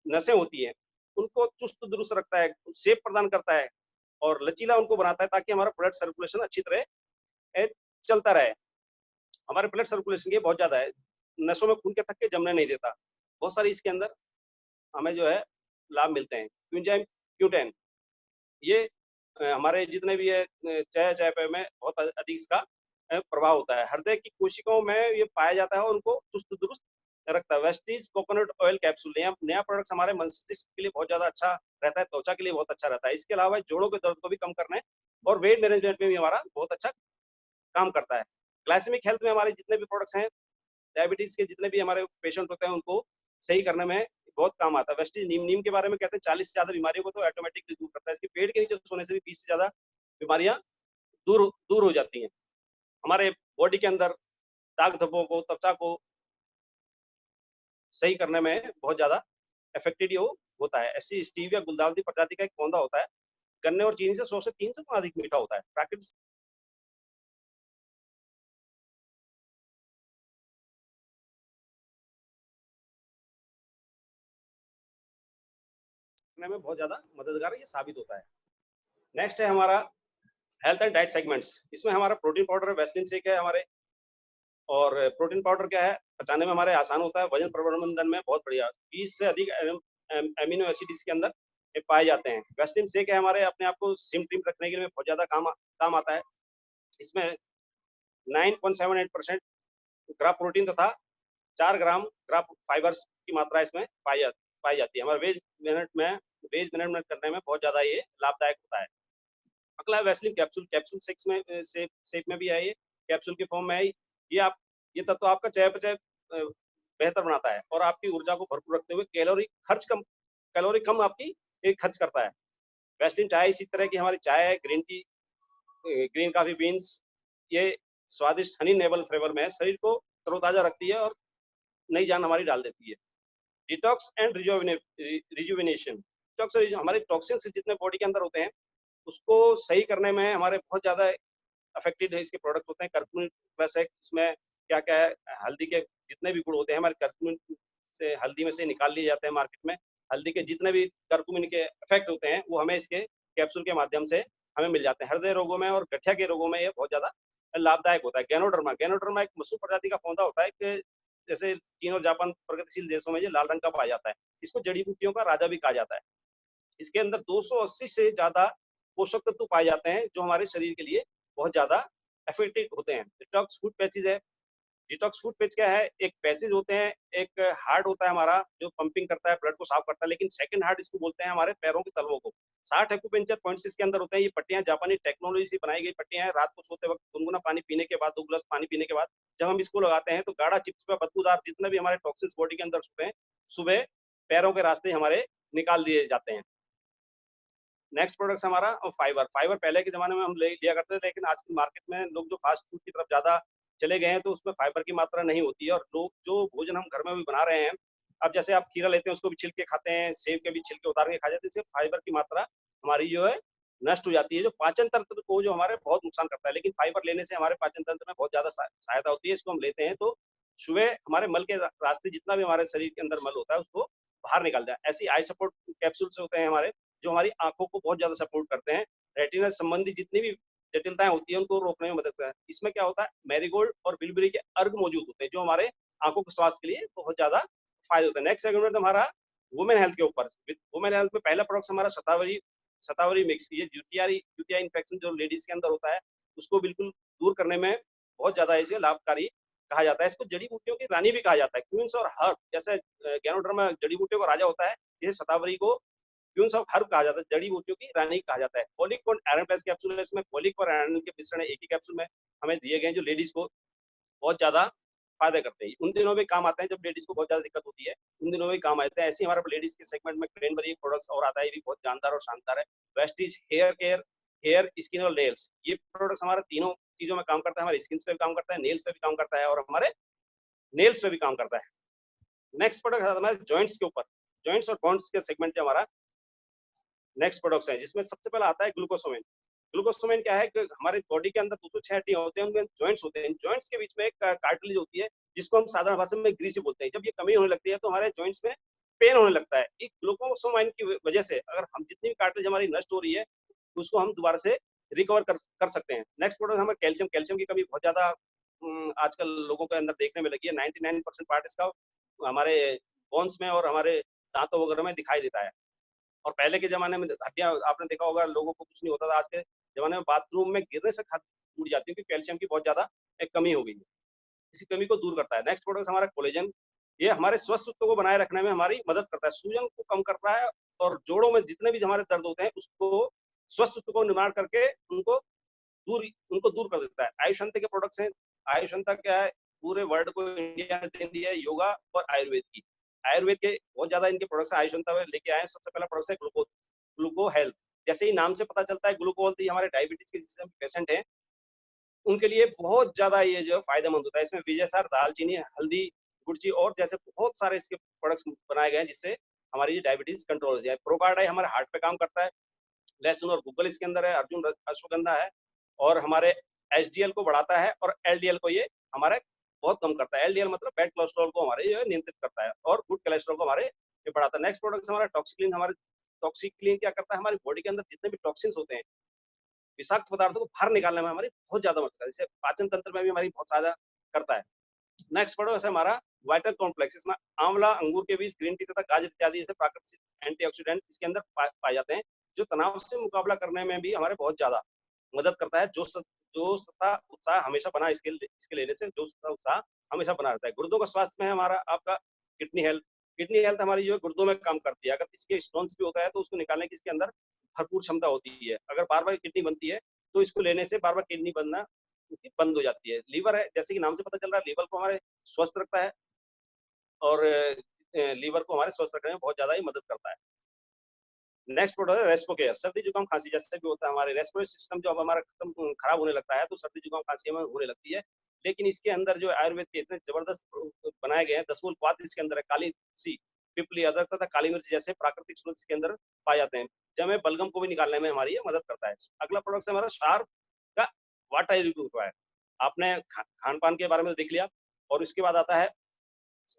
नसें होती हैं उनको चुस्त दुरुस्त रखता है, शेप प्रदान करता है और लचीला उनको बनाता है, ताकि हमारा ब्लड सर्कुलेशन अच्छी तरह चलता रहे। हमारे ब्लड सर्कुलेशन के बहुत ज्यादा है, नसों में खून के थक्के जमने नहीं देता। बहुत सारी इसके अंदर हमें जो है लाभ मिलते हैं। क्यूटेन, ये हमारे जितने भी है चाय पे में बहुत अधिक इसका प्रभाव होता है। हृदय की कोशिकाओं में ये पाया जाता है और उनको चुस्त दुरुस्त रखता है। वेस्टीज कोकोनट ऑयल कैप्सूल, नया प्रोडक्ट हमारे मस्तिष्क के लिए बहुत ज्यादा अच्छा रहता है, त्वचा के लिए बहुत अच्छा रहता है। इसके अलावा जोड़ों के दर्द को भी कम करने और वेट मैनेजमेंट में भी हमारा बहुत अच्छा काम करता है। ग्लाइसेमिक हेल्थ में हमारे जितने भी प्रोडक्ट्स हैं, डायबिटीज के जितने भी हमारे पेशेंट होते हैं उनको सही करने में बहुत काम आता है। वेस्टीज नीम के बारे में कहते हैं 40 से ज्यादा बीमारियों को तो ऑटोमेटिकली दूर करता है। इसके पेट के नीचे सोने से भी 20 से ज्यादा बीमारियां दूर हो जाती हैं। हमारे बॉडी के अंदर दाग धब्बों को, त्वचा को सही करने में बहुत ज्यादा इफेक्टिव होता है। ऐसी स्टीविया गुलदाउदी प्रजाति का एक पौधा होता है, गन्ने और चीनी से 100 से 300 गुना अधिक मीठा होता है। प्राकृतिक में बहुत ज्यादा मददगार ये साबित होता है। नेक्स्ट है हमारा हेल्थ एंड डाइट सेगमेंट्स। इसमें हमारा प्रोटीन पाउडर वैसलीन शेक है हमारे, और प्रोटीन पाउडर क्या है, पचाने में हमारे आसान होता है, वजन प्रबंधन में बहुत बढ़िया, 20 से अधिक एमिनो एसिड इसके अंदर पाए जाते हैं। वैसलीन शेक है हमारे अपने आप को सिम टिम रखने के लिए बहुत ज्यादा काम आता है। इसमें 9.78% ग्राफ प्रोटीन तथा 4 ग्राम ग्राफ फाइबर्स की मात्रा इसमें पाई जाती है। हमारे वेज मैनेजमेंट करने में बहुत ज्यादा ये लाभदायक होता है। अगला है वैसलीन कैप्सूल 6 में शेप में भी है, ये कैप्सूल के फॉर्म में है। ये तत्व आपका चयापचय बेहतर बनाता है और आपकी ऊर्जा को भरपूर रखते हुए कैलोरी कम आपकी खर्च करता है। वैसलीन चाय इसी तरह की हमारी चाय है, ग्रीन कॉफी बीन्स, ये स्वादिष्ट हनी नेबल फ्लेवर में शरीर को तरोताजा रखती है और नई जान हमारी डाल देती है। डिटॉक्स एंड रिजुविनेशन, हमारे टॉक्सिन्स जितने बॉडी के अंदर होते हैं उसको सही करने में हमारे बहुत ज्यादा अफेक्टेड है इसके प्रोडक्ट होते हैं। कर्क्यूमिन प्लस है, इसमें क्या क्या है, हल्दी के जितने भी गुण होते हैं हमारे कर्क्यूमिन से हल्दी में से निकाल लिए जाते हैं मार्केट में। हल्दी के जितने भी करक्यूमिन के इफेक्ट होते हैं वो हमें इसके कैप्सूल के माध्यम से हमें मिल जाते हैं। हृदय रोगों में और गठिया के रोगों में ये बहुत ज्यादा लाभदायक होता है। गैनोडर्मा एक मशहूर प्रजाति का पौधा होता है कि जैसे चीन और जापान प्रगतिशील देशों में ये लाल रंग का पाया जाता है। इसको जड़ी बूटियों का राजा भी कहा जाता है। इसके अंदर 280 से ज्यादा पोषक तत्व पाए जाते हैं जो हमारे शरीर के लिए बहुत ज्यादा इफेक्टिव होते हैं। डिटॉक्स फूड पैचेज है। डिटॉक्स फूड पैच क्या है? एक पैचेज होते हैं, एक हार्ट होता है हमारा जो पंपिंग करता है, ब्लड को साफ करता है, लेकिन सेकंड हार्ट इसको बोलते हैं हमारे पैरों के तलवों को। 60 एक्यूपेंचर पॉइंट्स इसके अंदर होते हैं। ये पट्टियां जापानी टेक्नोलॉजी से बनाई गई पट्टियां हैं। रात को सोते वक्त गुनगुना पानी पीने के बाद, 2 गिलास पानी पीने के बाद जब हम इसको लगाते हैं तो गाढ़ा चिपचिपा बदबूदार जितने भी हमारे टॉक्सिन्स बॉडी के अंदर होते हैं सुबह पैरों के रास्ते हमारे निकाल दिए जाते हैं। नेक्स्ट प्रोडक्ट हमारा फाइबर। फाइबर पहले के जमाने में हम लिया करते थे, लेकिन आज की मार्केट में लोग जो फास्ट फूड की तरफ ज्यादा चले गए हैं तो उसमें फाइबर की मात्रा नहीं होती है। और लोग जो भोजन हम घर में भी बना रहे हैं, अब जैसे आप खीरा लेते हैं उसको भी छिलके खाते हैं, सेब के भी छिलके उतार के खा जाते हैं, इससे फाइबर की मात्रा हमारी जो है नष्ट हो जाती है, जो पाचन तंत्र को जो हमारे बहुत नुकसान करता है। लेकिन फाइबर लेने से हमारे पाचन तंत्र में बहुत ज्यादा सहायता होती है। इसको हम लेते हैं तो सुबह हमारे मल के रास्ते जितना भी हमारे शरीर के अंदर मल होता है उसको बाहर निकालता है। ऐसी आई सपोर्ट कैप्सूल्स होते हैं हमारे जो हमारी आंखों को बहुत ज्यादा सपोर्ट करते हैं। रेटिना संबंधी जितनी भी जटिलताएं होती है उनको रोकने में मदद करता है। इसमें क्या होता है? मैरीगोल्ड और बिलबेरी के अर्ग मौजूद होते हैं जो हमारे आंखों के स्वास्थ्य के लिए बहुत ज्यादा फायदा होता है। नेक्स्ट सेगमेंट हमारा वुमेन हेल्थ के ऊपर। वुमेन हेल्थ में पहला प्रोडक्ट हमारा शतावरी मिक्स। ये यूटीआई इन्फेक्शन जो लेडीज के अंदर होता है उसको बिल्कुल दूर करने में बहुत ज्यादा इसे लाभकारी कहा जाता है। इसको जड़ी बूटियों की रानी भी कहा जाता है। क्वींस और हर्ब, जैसे गैनोडर्मा जड़ी बूटियों का राजा होता है, ये शतावरी को क्वींस ऑफ हर्ब कहा जाता है, जड़ी बूटियों की रानी कहा जाता है। फॉलिक और आयरन प्लस कैप्सूल है। इसमें फॉलिक और आयरन के मिश्रण एक ही कैप्सूल में हमें दिए गए जो लेडीज को बहुत ज्यादा फायदा करते हैं। उन दिनों में काम आते हैं जब लेडीज को बहुत ज्यादा दिक्कत होती है, उन दिनों में काम आते हैं। ऐसे हमारे लेडीज के सेगमेंट में क्रेनबेरी प्रोडक्ट्स और आता है, ये भी बहुत जानदार और शानदार है। Vestige hair care, hair, skin और नेल्स, ये प्रोडक्ट्स हमारे तीनों चीजों में काम करता है। हमारे स्किन पे भी काम करता है, नेल्स पे भी काम करता है और हमारे नेल्स पे भी काम करता है। नेक्स्ट प्रोडक्ट है हमारे जॉइंट्स के ऊपर। जॉइंट्स और बॉन्ड्स के सेगमेंट हमारा नेक्स्ट प्रोडक्ट्स है, जिसमें सबसे पहला आता है ग्लूकोसोमेन। ग्लूकोसोमेन क्या है कि हमारे बॉडी के अंदर 206 हड्डियां होते हैं, उनमें जॉइंट्स होते हैं। जॉइंट्स के बीच में एक कार्टिलेज होती है जिसको हम साधारण भाषा में ग्रीसी बोलते हैं। जब ये कमी होने लगती है तो हमारे जॉइंट्स में पेन होने लगता है। एक ग्लूकोसोमाइन की वजह से अगर हम जितनी भी कार्टिलेज हमारी नष्ट हो रही है उसको हम दोबारा से रिकवर कर सकते हैं। नेक्स्ट प्रोडक्ट हमें कैल्शियम। कैल्शियम की कमी बहुत ज्यादा आजकल लोगों के अंदर देखने में लगी है। 99% पार्ट इसका हमारे बोन्स में और हमारे दांतों वगैरह में दिखाई देता है। और पहले के जमाने में हड्डियां आपने देखा होगा, लोगों को कुछ नहीं होता था। आज के जमाने में बाथरूम में गिरने से टूट जाती है क्योंकि कैल्शियम की बहुत ज्यादा एक कमी हो गई है। इसी कमी को दूर करता है। नेक्स्ट प्रोडक्ट हमारा कोलेजन। ये हमारे स्वस्थ तत्वों को बनाए रखने में हमारी मदद करता है, सूजन को कम करता है और जोड़ों में जितने भी हमारे दर्द होते हैं उसको स्वस्थ तत्वों को निर्माण करके उनको दूर कर देता है। आयुषंता के प्रोडक्ट्स हैं। आयुषंता क्या है? पूरे वर्ल्ड को इंडिया ने दे दी है योगा और आयुर्वेद की। आयुर्वेद के बहुत ज्यादा इनके प्रोडक्ट्स आयुषंता में लेके आए। सबसे पहला प्रोडक्ट है ग्लूको हेल्थ। जैसे ही नाम से पता चलता है ग्लूको हेल्थ, हमारे डायबिटीज के जितने पेशेंट हैं उनके लिए बहुत ज्यादा ये जो फायदेमंद होता है। इसमें विजयसार, दालचीनी, हल्दी, गुड़ची और जैसे बहुत सारे इसके प्रोडक्ट्स बनाए गए हैं जिससे हमारी डायबिटीज कंट्रोल हो जाए। प्रोकार्ड हमारे हार्ट पे काम करता है। लहसुन और गूगल इसके अंदर है। अर्जुन अश्वगंधा है और हमारे एचडीएल को बढ़ाता है और एलडीएल को ये हमारे बहुत कम करता है। एलडीएल मतलब बैड कोलेस्ट्रॉल को हमारे ये नियंत्रित करता है और गुड कोलेस्ट्रॉल को हमारे ये बढ़ाता है। नेक्स्ट प्रोडक्ट हमारा टॉक्सिक्लीन। हमारे टॉक्सिक्लीन क्या करता है? हमारी बॉडी के अंदर जितने भी टॉक्सिन्स होते हैं, विषाक्त पदार्थों को बाहर निकालने में हमारी बहुत ज्यादा मदद करता है। जैसे पाचन तंत्र में भी हमारी बहुत ज्यादा करता है। नेक्स्ट प्रोडक्ट है हमारा वाइटल कॉम्प्लेक्स। इसमें आंवला, अंगूर के बीज, ग्रीन टी तथा गाजर इत्यादि जैसे प्राकृतिक एंटीऑक्सीडेंट इसके अंदर पाए जाते हैं जो तनाव से मुकाबला करने में भी हमारे बहुत ज्यादा मदद करता है। जोश तथा उत्साह हमेशा बना इसके लेने से जोश तथा उत्साह हमेशा बना रहता है। गुर्दों का स्वास्थ्य में हमारा आपका किडनी हेल्थ। किडनी हेल्थ हमारी जो गुर्दों में काम करती है। अगर इसके स्टोन्स भी होता है तो उसको निकालने की इसके अंदर भरपूर क्षमता होती है। अगर बार बार किडनी बनती है तो इसको लेने से बार बार किडनी बनना बंद हो जाती है। लीवर है, जैसे कि नाम से पता चल रहा है, लीवर को हमारे स्वस्थ रखता है और लीवर को हमारे स्वस्थ रखने में बहुत ज्यादा ही मदद करता है। नेक्स्ट प्रोडक्ट है रेस्पो केयर। सर्दी जुकाम खांसी जैसे भी होता है, हमारे रेस्पिरेटरी सिस्टम जो अब हमारा खराब होने लगता है तो सर्दी जुकाम खांसी हमें होने लगती है। लेकिन इसके अंदर जो आयुर्वेद के इतने जबरदस्त बनाए गए हैं, 10 मूल पात इसके अंदर है। काली सी, पिपली, अदरक तथा काली मिर्च जैसे प्राकृतिक स्रोत इसके अंदर पाए जाते हैं, जमे बलगम को भी निकालने में हमारी मदद करता है। अगला प्रोडक्ट हमारा शार्प का वाटर रिव्यू है। आपने खान पान के बारे में देख लिया और इसके बाद आता है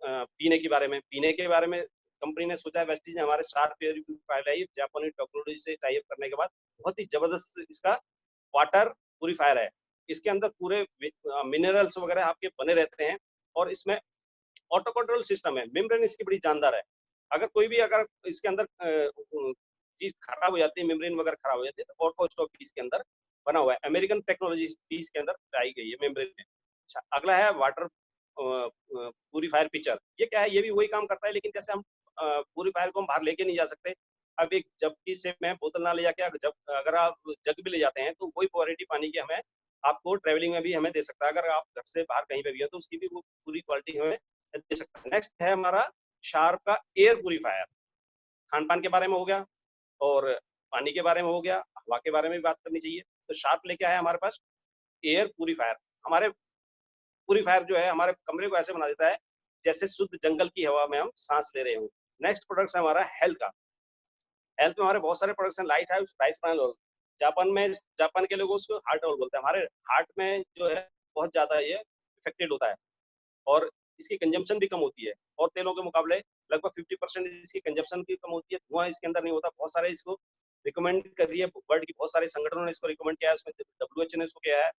पीने के बारे में कंपनी ने सोचा है, वेस्टीज ने हमारे शार्प एयर प्यूरिफायर है, जापानी टेक्नोलॉजी से टाई अप करने के बाद बहुत ही जबरदस्त इसका वाटर प्यूरिफायर है। इसके अंदर पूरे मिनरल्स वगैरह आपके बने रहते हैं और इसमें ऑटो कंट्रोल सिस्टम है। मेम्ब्रेन इसकी बड़ी जानदार है। अगर इसके अंदर चीज खराब हो जाती है, मेम्ब्रेन वगैरह खराब हो जाती है, तो ऑटो स्टॉप इसके अंदर बना हुआ है। अमेरिकन टेक्नोलॉजी भी इसके अंदर आई गई है मेम्ब्रेन में। अच्छा, अगला है वाटर प्यूरिफायर पिचर। ये क्या है? ये भी वही काम करता है, लेकिन जैसे हम प्यूरिफायर को हम बाहर लेके नहीं जा सकते। अब एक जग की से मैं बोतल ना ले जाके अगर आप जग भी ले जाते हैं तो वही क्वालिटी पानी की हमें आपको ट्रेवलिंग में भी हमें दे सकता है। अगर आप घर से बाहर कहीं पे भी है तो उसकी भी वो पूरी क्वालिटी हमें दे सकता है। नेक्स्ट है हमारा शार्प का एयर प्यूरिफायर। खान पान के बारे में हो गया और पानी के बारे में हो गया, हवा के बारे में भी बात करनी चाहिए। तो शार्प लेके आया हमारे पास एयर प्यूरिफायर। हमारे प्यूरिफायर जो है हमारे कमरे को ऐसे बना देता है जैसे शुद्ध जंगल की हवा में हम सांस ले रहे हो। नेक्स्ट प्रोडक्ट है हमारा हेल्थ का। हेल्थ में हमारे बहुत सारे प्रोडक्ट्स हैं। Light house rice panel oil, Japan के लोग उसको हार्ट ऑयल बोलते हैं। हमारे हार्ट में जो है बहुत ज्यादा ये इफेक्टेड होता है और इसकी कंजम्पशन भी कम होती है और तेलों के मुकाबले लगभग 50% इसकी कंजम्पशन भी कम होती है। धुआं इसके अंदर नहीं होता। बहुत सारे इसको रिकमेंड कर रही है वर्ल्ड की बहुत सारे संगठनों ने इसको रिकमेंड किया है। उसमें WHO ने इसको किया है,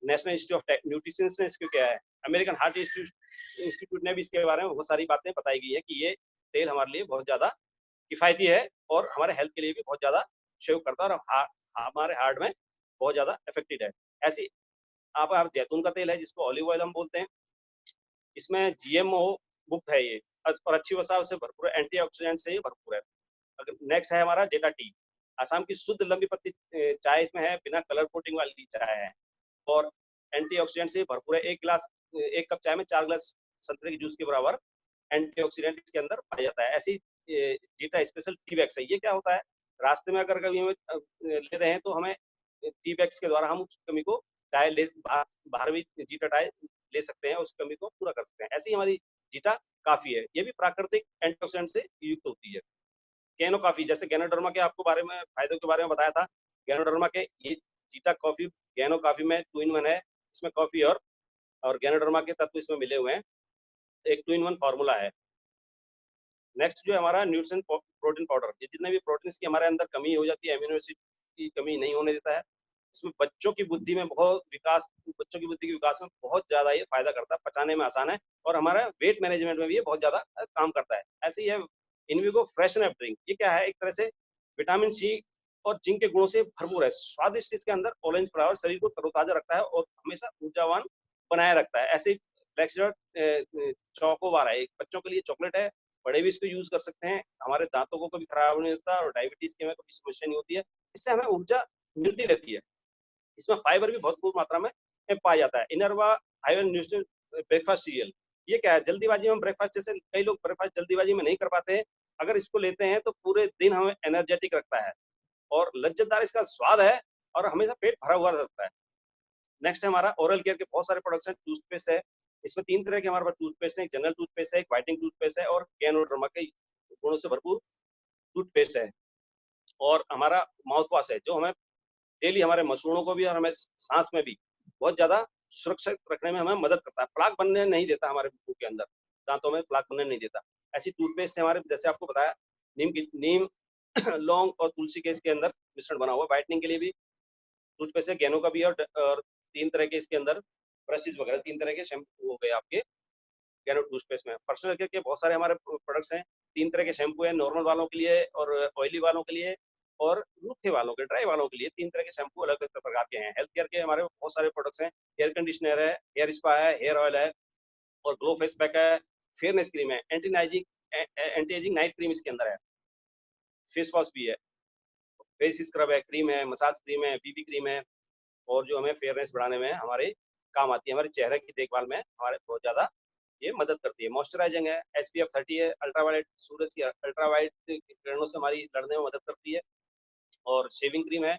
नेशनल इंस्टीट्यूट ऑफ न्यूट्रिशन ने इसको किया है, अमेरिकन हार्ट इंस्टीट्यूट ने भी इसके बारे में बहुत सारी बातें बताई गई है कि ये तेल हमारे लिए बहुत ज्यादा किफायती है और हमारे हेल्थ के लिए भी बहुत ज्यादा सहयोग करता है और हमारे हार्ट में बहुत ज्यादा इफेक्टेड है। ऐसी आप जैतून का तेल है जिसको ऑलिव ऑयल हम बोलते हैं। इसमें GMO मुक्त है ये और अच्छी वसा से भरपूर है, एंटीऑक्सीडेंट से ये भरपूर है। नेक्स्ट है हमारा जेटा टी। आसाम की शुद्ध लंबी पत्ती चाय इसमें है, बिना कलर कोटिंग वाली चाय है और एंटीऑक्सीडेंट से भरपूर है। एक कप चाय में 4 गिलास संतरे के जूस के बराबर एंटीऑक्सीडेंट इसके अंदर पाया जाता है। ऐसी जीटा स्पेशल टी बैग्स है। ये क्या होता है? रास्ते में अगर कभी ले रहे हैं तो हमें टी बैग्स के द्वारा हम उस कमी को चाय ले बाहर भी जीटा चाय ले सकते हैं, उस कमी को पूरा कर सकते हैं। ऐसी हमारी जीटा काफी है। ये भी प्राकृतिक एंटीऑक्सीडेंट से युक्त होती है। गैनो कॉफी, जैसे गैनोडर्मा के आपको बारे में फायदों के बारे में बताया था, गैनोडर्मा के ये जीटा कॉफी गैनो कॉफी में 2 in 1 है। इसमें कॉफी और गैनोडर्मा के तत्व इसमें मिले हुए हैं। एक 2 in 1 फॉर्मूला है। नेक्स्ट जो हमारा न्यूट्रिशन प्रोटीन पाउडर, ये जितने भी प्रोटीन की हमारे अंदर कमी हो जाती है, अमीनो एसिड की कमी नहीं होने देता है। इसमें बच्चों की बुद्धि के विकास में बहुत ज्यादा ये फायदा करता है, पचाने में आसान है और हमारा वेट मैनेजमेंट में भी ये बहुत ज्यादा काम करता है। ऐसे ही है इनविगो फ्रेशन अप ड्रिंक। ये क्या है? एक तरह से विटामिन सी और जिंक के गुणों से भरपूर है। स्वादिष्ट इसके अंदर ऑरेंज फ्लावर शरीर को तरोताजा रखता है और हमेशा ऊर्जावान बनाए रखता है। ऐसे चौकोबार है, एक बच्चों के लिए चॉकलेट है, बड़े भी इसको यूज कर सकते हैं। हमारे दांतों को कभी खराब नहीं होता और डायबिटीज की हमें कोई समस्या नहीं होती है। इससे हमें ऊर्जा मिलती रहती है। इसमें फाइबर भी भरपूर मात्रा में पाया जाता है। Inarwa high nutrition breakfast cereal. ये क्या है? जल्दीबाजी में ब्रेकफास्ट, जैसे कई लोग ब्रेकफास्ट जल्दीबाजी में नहीं कर पाते हैं, अगर इसको लेते हैं तो पूरे दिन हमें एनर्जेटिक रखता है और लज्जतदार इसका स्वाद है और हमेशा पेट भरा हुआ रहता है। नेक्स्ट है हमारा ओरल केयर के बहुत सारे प्रोडक्ट्स हैं। टूथपेस्ट है, इसमें 3 तरह के हमारे पास टूथपेस्ट है। एक जनरल टूथपेस्ट है, एक व्हाइटनिंग टूथपेस्ट है और गैनोडर्मा के गुणों से भरपूर टूथपेस्ट है। और हमारा माउथ वॉश है जो हमें डेली हमारे मसूड़ों को भी और हमें सांस में भी बहुत ज्यादा सुरक्षित रखने में हमें मदद करता है। प्लाक बनने नहीं देता, हमारे मुंह के अंदर दांतों में प्लाक बनने नहीं देता। ऐसी टूथपेस्ट है हमारे, जैसे आपको बताया नीम लौंग और तुलसी के इसके अंदर मिश्रण बना हुआ। व्हाइटनिंग के लिए भी टूथपेस्ट है, गैनो का भी है और 3 तरह के इसके अंदर ब्रशेज वगैरह 3 तरह के शैम्पू हो गए आपके गैनो टूथपेस्ट में। पर्सनल केयर के बहुत सारे हमारे प्रोडक्ट्स हैं। 3 तरह के शैम्पू है, नॉर्मल वालों के लिए और ऑयली वालों के लिए और रूखे वालों के, ड्राई वालों के लिए 3 तरह के शैम्पू अलग अलग प्रकार के हैं। हेल्थ केयर के हमारे बहुत सारे प्रोडक्ट्स हैं। हेयर कंडीशनर है, हेयर स्पा है, हेयर ऑयल है और ग्लो फेस पैक है, फेयरनेस क्रीम है, एंटी एजिंग नाइट क्रीम इसके अंदर है, फेस वॉश भी है, फेस स्क्रब है, क्रीम है, मसाज क्रीम है, बीबी क्रीम है और जो हमें फेयरनेस बढ़ाने में हमारे काम आती है, हमारे चेहरे की देखभाल में हमारे बहुत ज्यादा ये मदद करती है। मॉइस्चराइजिंग है, SPF 30 है, अल्ट्रावायलेट सूरज की अल्ट्रावायलेट किरणों से हमारी लड़ने में मदद करती है। और शेविंग क्रीम है,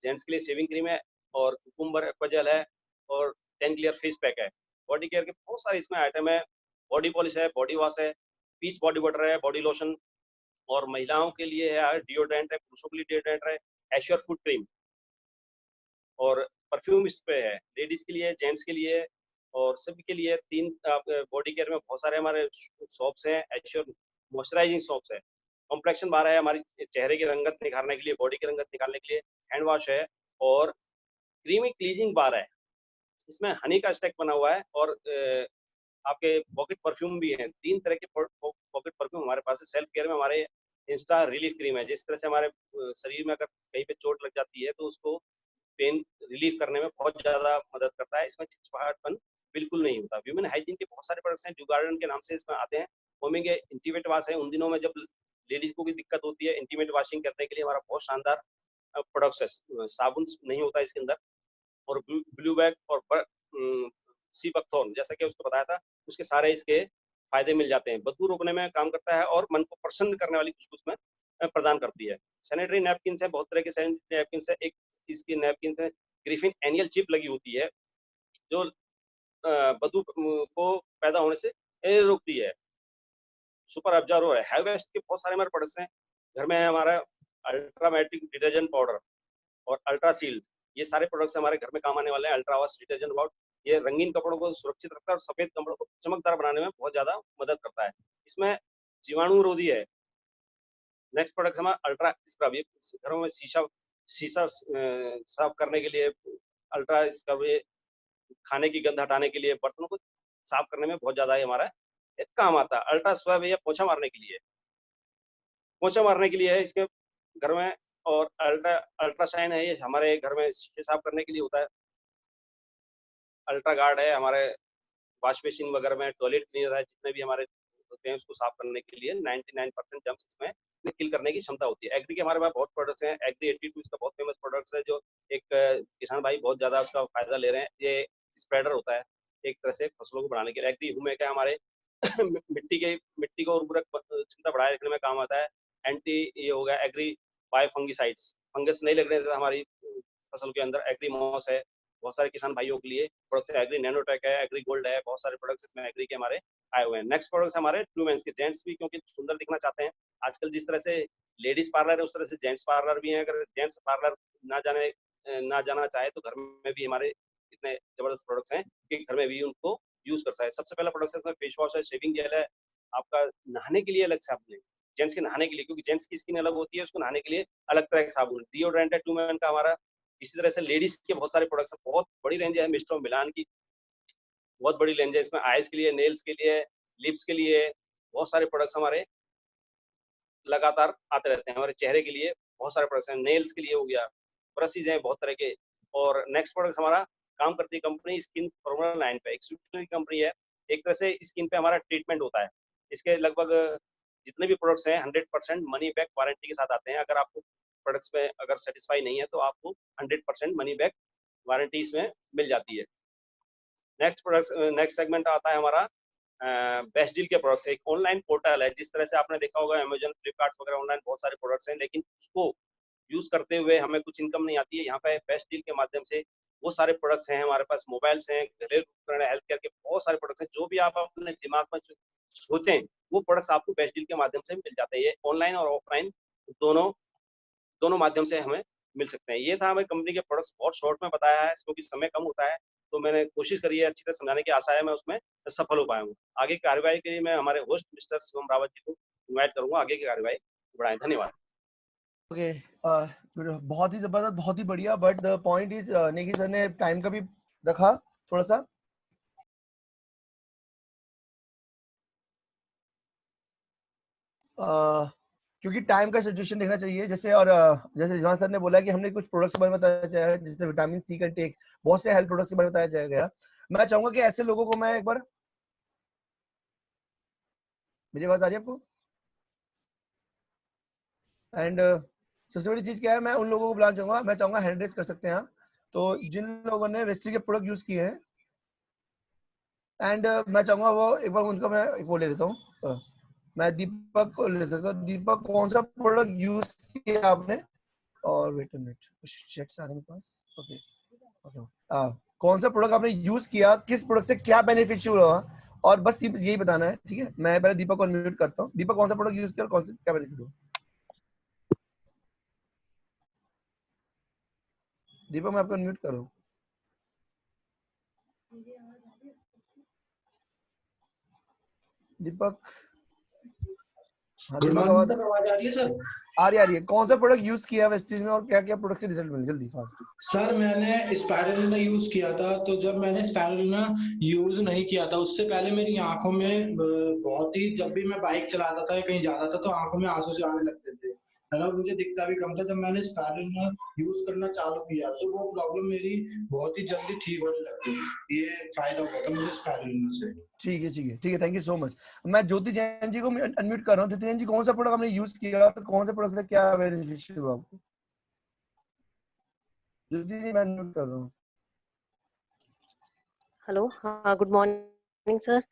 जेंट्स के लिए शेविंग क्रीम है और कुकुम्बर एक्वाजेल है और 10 क्लियर फेस पैक है। बॉडी केयर के बहुत सारे इसमें आइटम है। बॉडी पॉलिश है, बॉडी वॉश है, पीच बॉडी बटर है, बॉडी लोशन और महिलाओं के लिए है डिओड्रेंट है, पुरुषों के लिए डिओड्रेंट है, एश्योर फुट क्रीम और परफ्यूम इस पे है, लेडीज के लिए, जेंट्स के लिए और सभी के लिए 3 बॉडी केयर में बहुत सारे हमारे शॉप्स हैं। एश्योर मॉइस्चराइजिंग शॉप्स है। कॉम्प्लेक्शन बार है हमारी चेहरे की रंगत निखारने के लिए, बॉडी की रंगत निकालने के लिए। हैंड वॉश है और क्रीमी क्लीजिंग बार है। इसमें हनी का स्टैक बना हुआ है और आपके पॉकेट परफ्यूम भी हैं। 3 तरह के पॉकेट परफ्यूम हमारे पास है। सेल्फ केयर में हमारे इंस्टा रिलीफ क्रीम है। जिस तरह से हमारे शरीर में अगर कहीं पे चोट लग जाती है तो उसको पेन रिलीफ करने में बहुत ज्यादा मदद करता है। इसमें चिपचिपाहटपन बिल्कुल नहीं होता। ह्यूमन हाइजीन के बहुत सारे प्रोडक्ट्स हैं, ड्यू गार्डन के नाम से इसमें आते हैं। होमिंग इंटीमेट वॉश है। उन दिनों में जब लेडीज को भी दिक्कत होती है इंटीमेट वॉशिंग करने के लिए हमारा बहुत शानदार प्रोडक्ट्स है। साबुन नहीं होता इसके अंदर। और ब्लू बैग और सी बकथॉर्न जैसा कि उसको बताया था, उसके सारे इसके फायदे मिल जाते हैं। बदबू रोकने में काम करता है और मन को प्रसन्न करने वाली खुशबू उसमें प्रदान करती है। सैनिटरी नैपकिन है, बहुत तरह के सैनिटरी नैपकिन है। एक इसकी नैपकिन है ग्रिफिन एनियल चिप लगी होती है जो बदबू को पैदा होने से रोकती है। सुपर ऑब्जर्वर है। हाईवेस्ट के बहुत सारे हमारे प्रोडक्ट्स हैं। घर में है हमारा अल्ट्रामेटिक डिटर्जेंट पाउडर और अल्ट्रा सील्ड। ये सारे प्रोडक्ट्स हमारे घर में काम आने वाले हैं। अल्ट्रा वॉश डिटर्जेंट पाउडर ये रंगीन कपड़ों को सुरक्षित रखता है और सफेद कपड़ों को चमकदार बनाने में बहुत ज्यादा मदद करता है। इसमें जीवाणुरोधी है। नेक्स्ट प्रोडक्ट हमारा अल्ट्रा स्क्रब। ये घरों में शीशा शीशा साफ करने के लिए अल्ट्रा स्क्रब, ये खाने की गंध हटाने के लिए, बर्तनों को साफ करने में बहुत ज्यादा हमारा एक काम आता है। अल्ट्रा स्वैब है, पोछा मारने के लिए, पोछा मारने के लिए है इसके घर में। और अल्ट्राशाइन है, ये हमारे घर में शीशे साफ करने के लिए होता है। अल्ट्रा गार्ड है हमारे वॉश बेसिन वगैरह में, टॉयलेट क्लीनर है, जितने भी हमारे होते हैं उसको साफ करने के लिए 99% जर्म्स इसमें किल करने की क्षमता होती है। एग्री के हमारे पास बहुत प्रोडक्ट्स हैं। एग्री 82 इसका बहुत फेमस प्रोडक्ट्स है जो एक किसान भाई बहुत ज्यादा उसका फायदा ले रहे हैं। ये स्प्रेडर होता है एक तरह से फसलों को बढ़ाने के लिए। एग्री ह्यूमिक है हमारे मिट्टी को उर्वरक क्षमता बढ़ाए रखने में काम आता है। एंटी ये हो गया एग्री बायो फंगिसाइड्स, फंगस नहीं लगने देता हमारी फसल के अंदर। एग्री मॉस है बहुत सारे किसान भाइयों के लिए प्रोडक्ट्स है। एग्री नैनोटेक है, एग्री गोल्ड है, बहुत सारे प्रोडक्ट्स इसमें एग्री के हमारे आए हुए हैं। नेक्स्ट प्रोडक्ट्स हमारे ट्रू मेंस के। जेंट्स भी क्योंकि सुंदर दिखना चाहते हैं, आजकल जिस तरह से लेडीज पार्लर है उस तरह से जेंट्स पार्लर भी है। अगर जेंट्स पार्लर ना जाना चाहे तो घर में भी हमारे इतने जबरदस्त प्रोडक्ट्स हैं कि घर में भी उनको यूज कर सकते हैं। सबसे पहला प्रोडक्ट है फेस वॉश है, शेविंग जेल है, आपका नहाने के लिए अलग साबुन है, जेंट्स के नहाने के लिए, क्योंकि जेंट्स की स्किन अलग होती है, उसको नहाने के लिए अलग तरह का साबुन। डिओड्रेंट है टू मैन का हमारा। इसी तरह से लेडीज के बहुत सारे प्रोडक्ट्स हैं, बहुत बड़ी रेंज है। मिस्टर मिलान की बहुत बड़ी रेंज है, इसमें आईज के लिए, नेल्स के लिए, लिप्स के लिए बहुत सारे प्रोडक्ट्स हमारे लगातार आते रहते हैं। हमारे चेहरे के लिए बहुत सारे प्रोडक्ट्स हैं, नेल्स के लिए हो गया, ब्रशेज हैं बहुत तरह के। और नेक्स्ट प्रोडक्ट्स हमारा काम करती है कंपनी स्किन फॉर्मूला लाइन पे, एक स्विट्जरलैंड की कंपनी है। एक तरह से स्किन पे हमारा ट्रीटमेंट होता है। इसके लगभग जितने भी प्रोडक्ट्स हैं 100% मनी बैक वारंटी के साथ आते हैं। अगर आपको प्रोडक्ट्स पे अगर सेटिस्फाई नहीं है तो आपको 100% मनी बैक वारंटी इसमें मिल जाती है। नेक्स्ट सेगमेंट आता है हमारा बेस्ट डील के प्रोडक्ट्स। एक ऑनलाइन पोर्टल है, जिस तरह से आपने देखा होगा अमेजन, फ्लिपकार्ट वगैरह ऑनलाइन बहुत सारे प्रोडक्ट्स हैं, लेकिन उसको यूज करते हुए हमें कुछ इनकम नहीं आती है। यहाँ पे बेस्ट डील के माध्यम से वो सारे प्रोडक्ट्स हैं हमारे पास। मोबाइल्स हैं, घरेलू उपकरण है, हेल्थ केयर के बहुत सारे प्रोडक्ट्स हैं। जो भी आप अपने दिमाग में सोचें वो प्रोडक्ट्स आपको बेस्ट डील के माध्यम से मिल जाते हैं। ये ऑनलाइन और ऑफलाइन दोनों दोनों माध्यम से हमें मिल सकते हैं। ये था हमें कंपनी के प्रोडक्ट्स बहुत शॉर्ट में बताया है, क्योंकि समय कम होता है तो मैंने कोशिश करी है अच्छी तरह समझाने की। आशा है मैं उसमें सफल हो पाया हूँ। आगे की कार्यवाही के लिए मैं हमारे होस्ट मिस्टर शिवम रावत जी को इन्वाइट करूंगा आगे की कार्यवाही बढ़ाएं। धन्यवाद। ओके, बहुत ही जबरदस्त, बहुत ही बढ़िया। But the point is Negi sir ने टाइम का भी रखा थोड़ा सा। क्योंकि टाइम का सिचुएशन देखना चाहिए। जैसे और जैसे रिजवान सर ने बोला कि हमने कुछ प्रोडक्ट्स के बारे में बताया जाएगा, जैसे विटामिन सी का टेक, बहुत से हेल्थ प्रोडक्ट्स के बारे में बताया जाएगा। मैं चाहूंगा कि ऐसे लोगों को मैं एक बार, मेरी आवाज आ रही है आपको? एंड सबसे बड़ी चीज क्या है, मैं उन लोगों को बुलाना चाहूंगा, मैं चाहूंगा हैंड रेस कर सकते हैं आप, तो जिन लोगों ने वेस्टी के प्रोडक्ट यूज किए हैं। एंड मैं चाहूंगा वो एक बार उनका मैं एक वो ले लेता हूँ। मैं दीपक को ले सकता हूँ। दीपक, कौन सा प्रोडक्ट यूज किया आपने? और वेट अ मिनट, चेक्स आ रहे हैं मेरे पास। ओके ओके, कौन सा प्रोडक्ट आपने यूज किया, किस प्रोडक्ट से क्या बेनिफिशियल हुआ, और बस यही बताना है, ठीक है? मैं पहले दीपक को अनम्यूट करता हूँ। दीपक, कौन सा प्रोडक्ट यूज किया और कौन से क्या बेनिफिट हुआ? दीपक, मैं आपको अनम्यूट कर रहा हूँ। दीपक, हाँ गुड दीपक मॉर्निंग आवाज सर, आवाज आ रही है सर? आ रही है। कौन सा प्रोडक्ट यूज किया है वेस्टीज में और क्या क्या प्रोडक्ट के रिजल्ट मिले, जल्दी फास्ट। सर मैंने स्पाइरुलिना यूज किया था, तो जब मैंने स्पाइरुलिना यूज नहीं किया था उससे पहले मेरी आंखों में बहुत ही, जब भी मैं बाइक चलाता था या कहीं जाता था तो आंखों में आंसू से आने लगते थे, है ना, मुझे दिखता भी कम था। जब मैंने स्पाइरुलिना यूज करना चालू किया तो वो प्रॉब्लम मेरी बहुत ही जल्दी ठीक होने लग गई। ये फायदा हुआ था मुझे स्पाइरुलिना से। ठीक है ठीक है ठीक है, थैंक यू सो मच। मैं ज्योति जैन जी को अनम्यूट कर रहा हूँ। ज्योति जैन जी, कौन सा प्रोडक्ट आपने यूज किया और कौन से प्रोडक्ट से क्या बेनिफिशियल हुआ आपको? ज्योति जी मैं अनम्यूट कर रहा हूँ। हेलो, हाँ, good morning sir.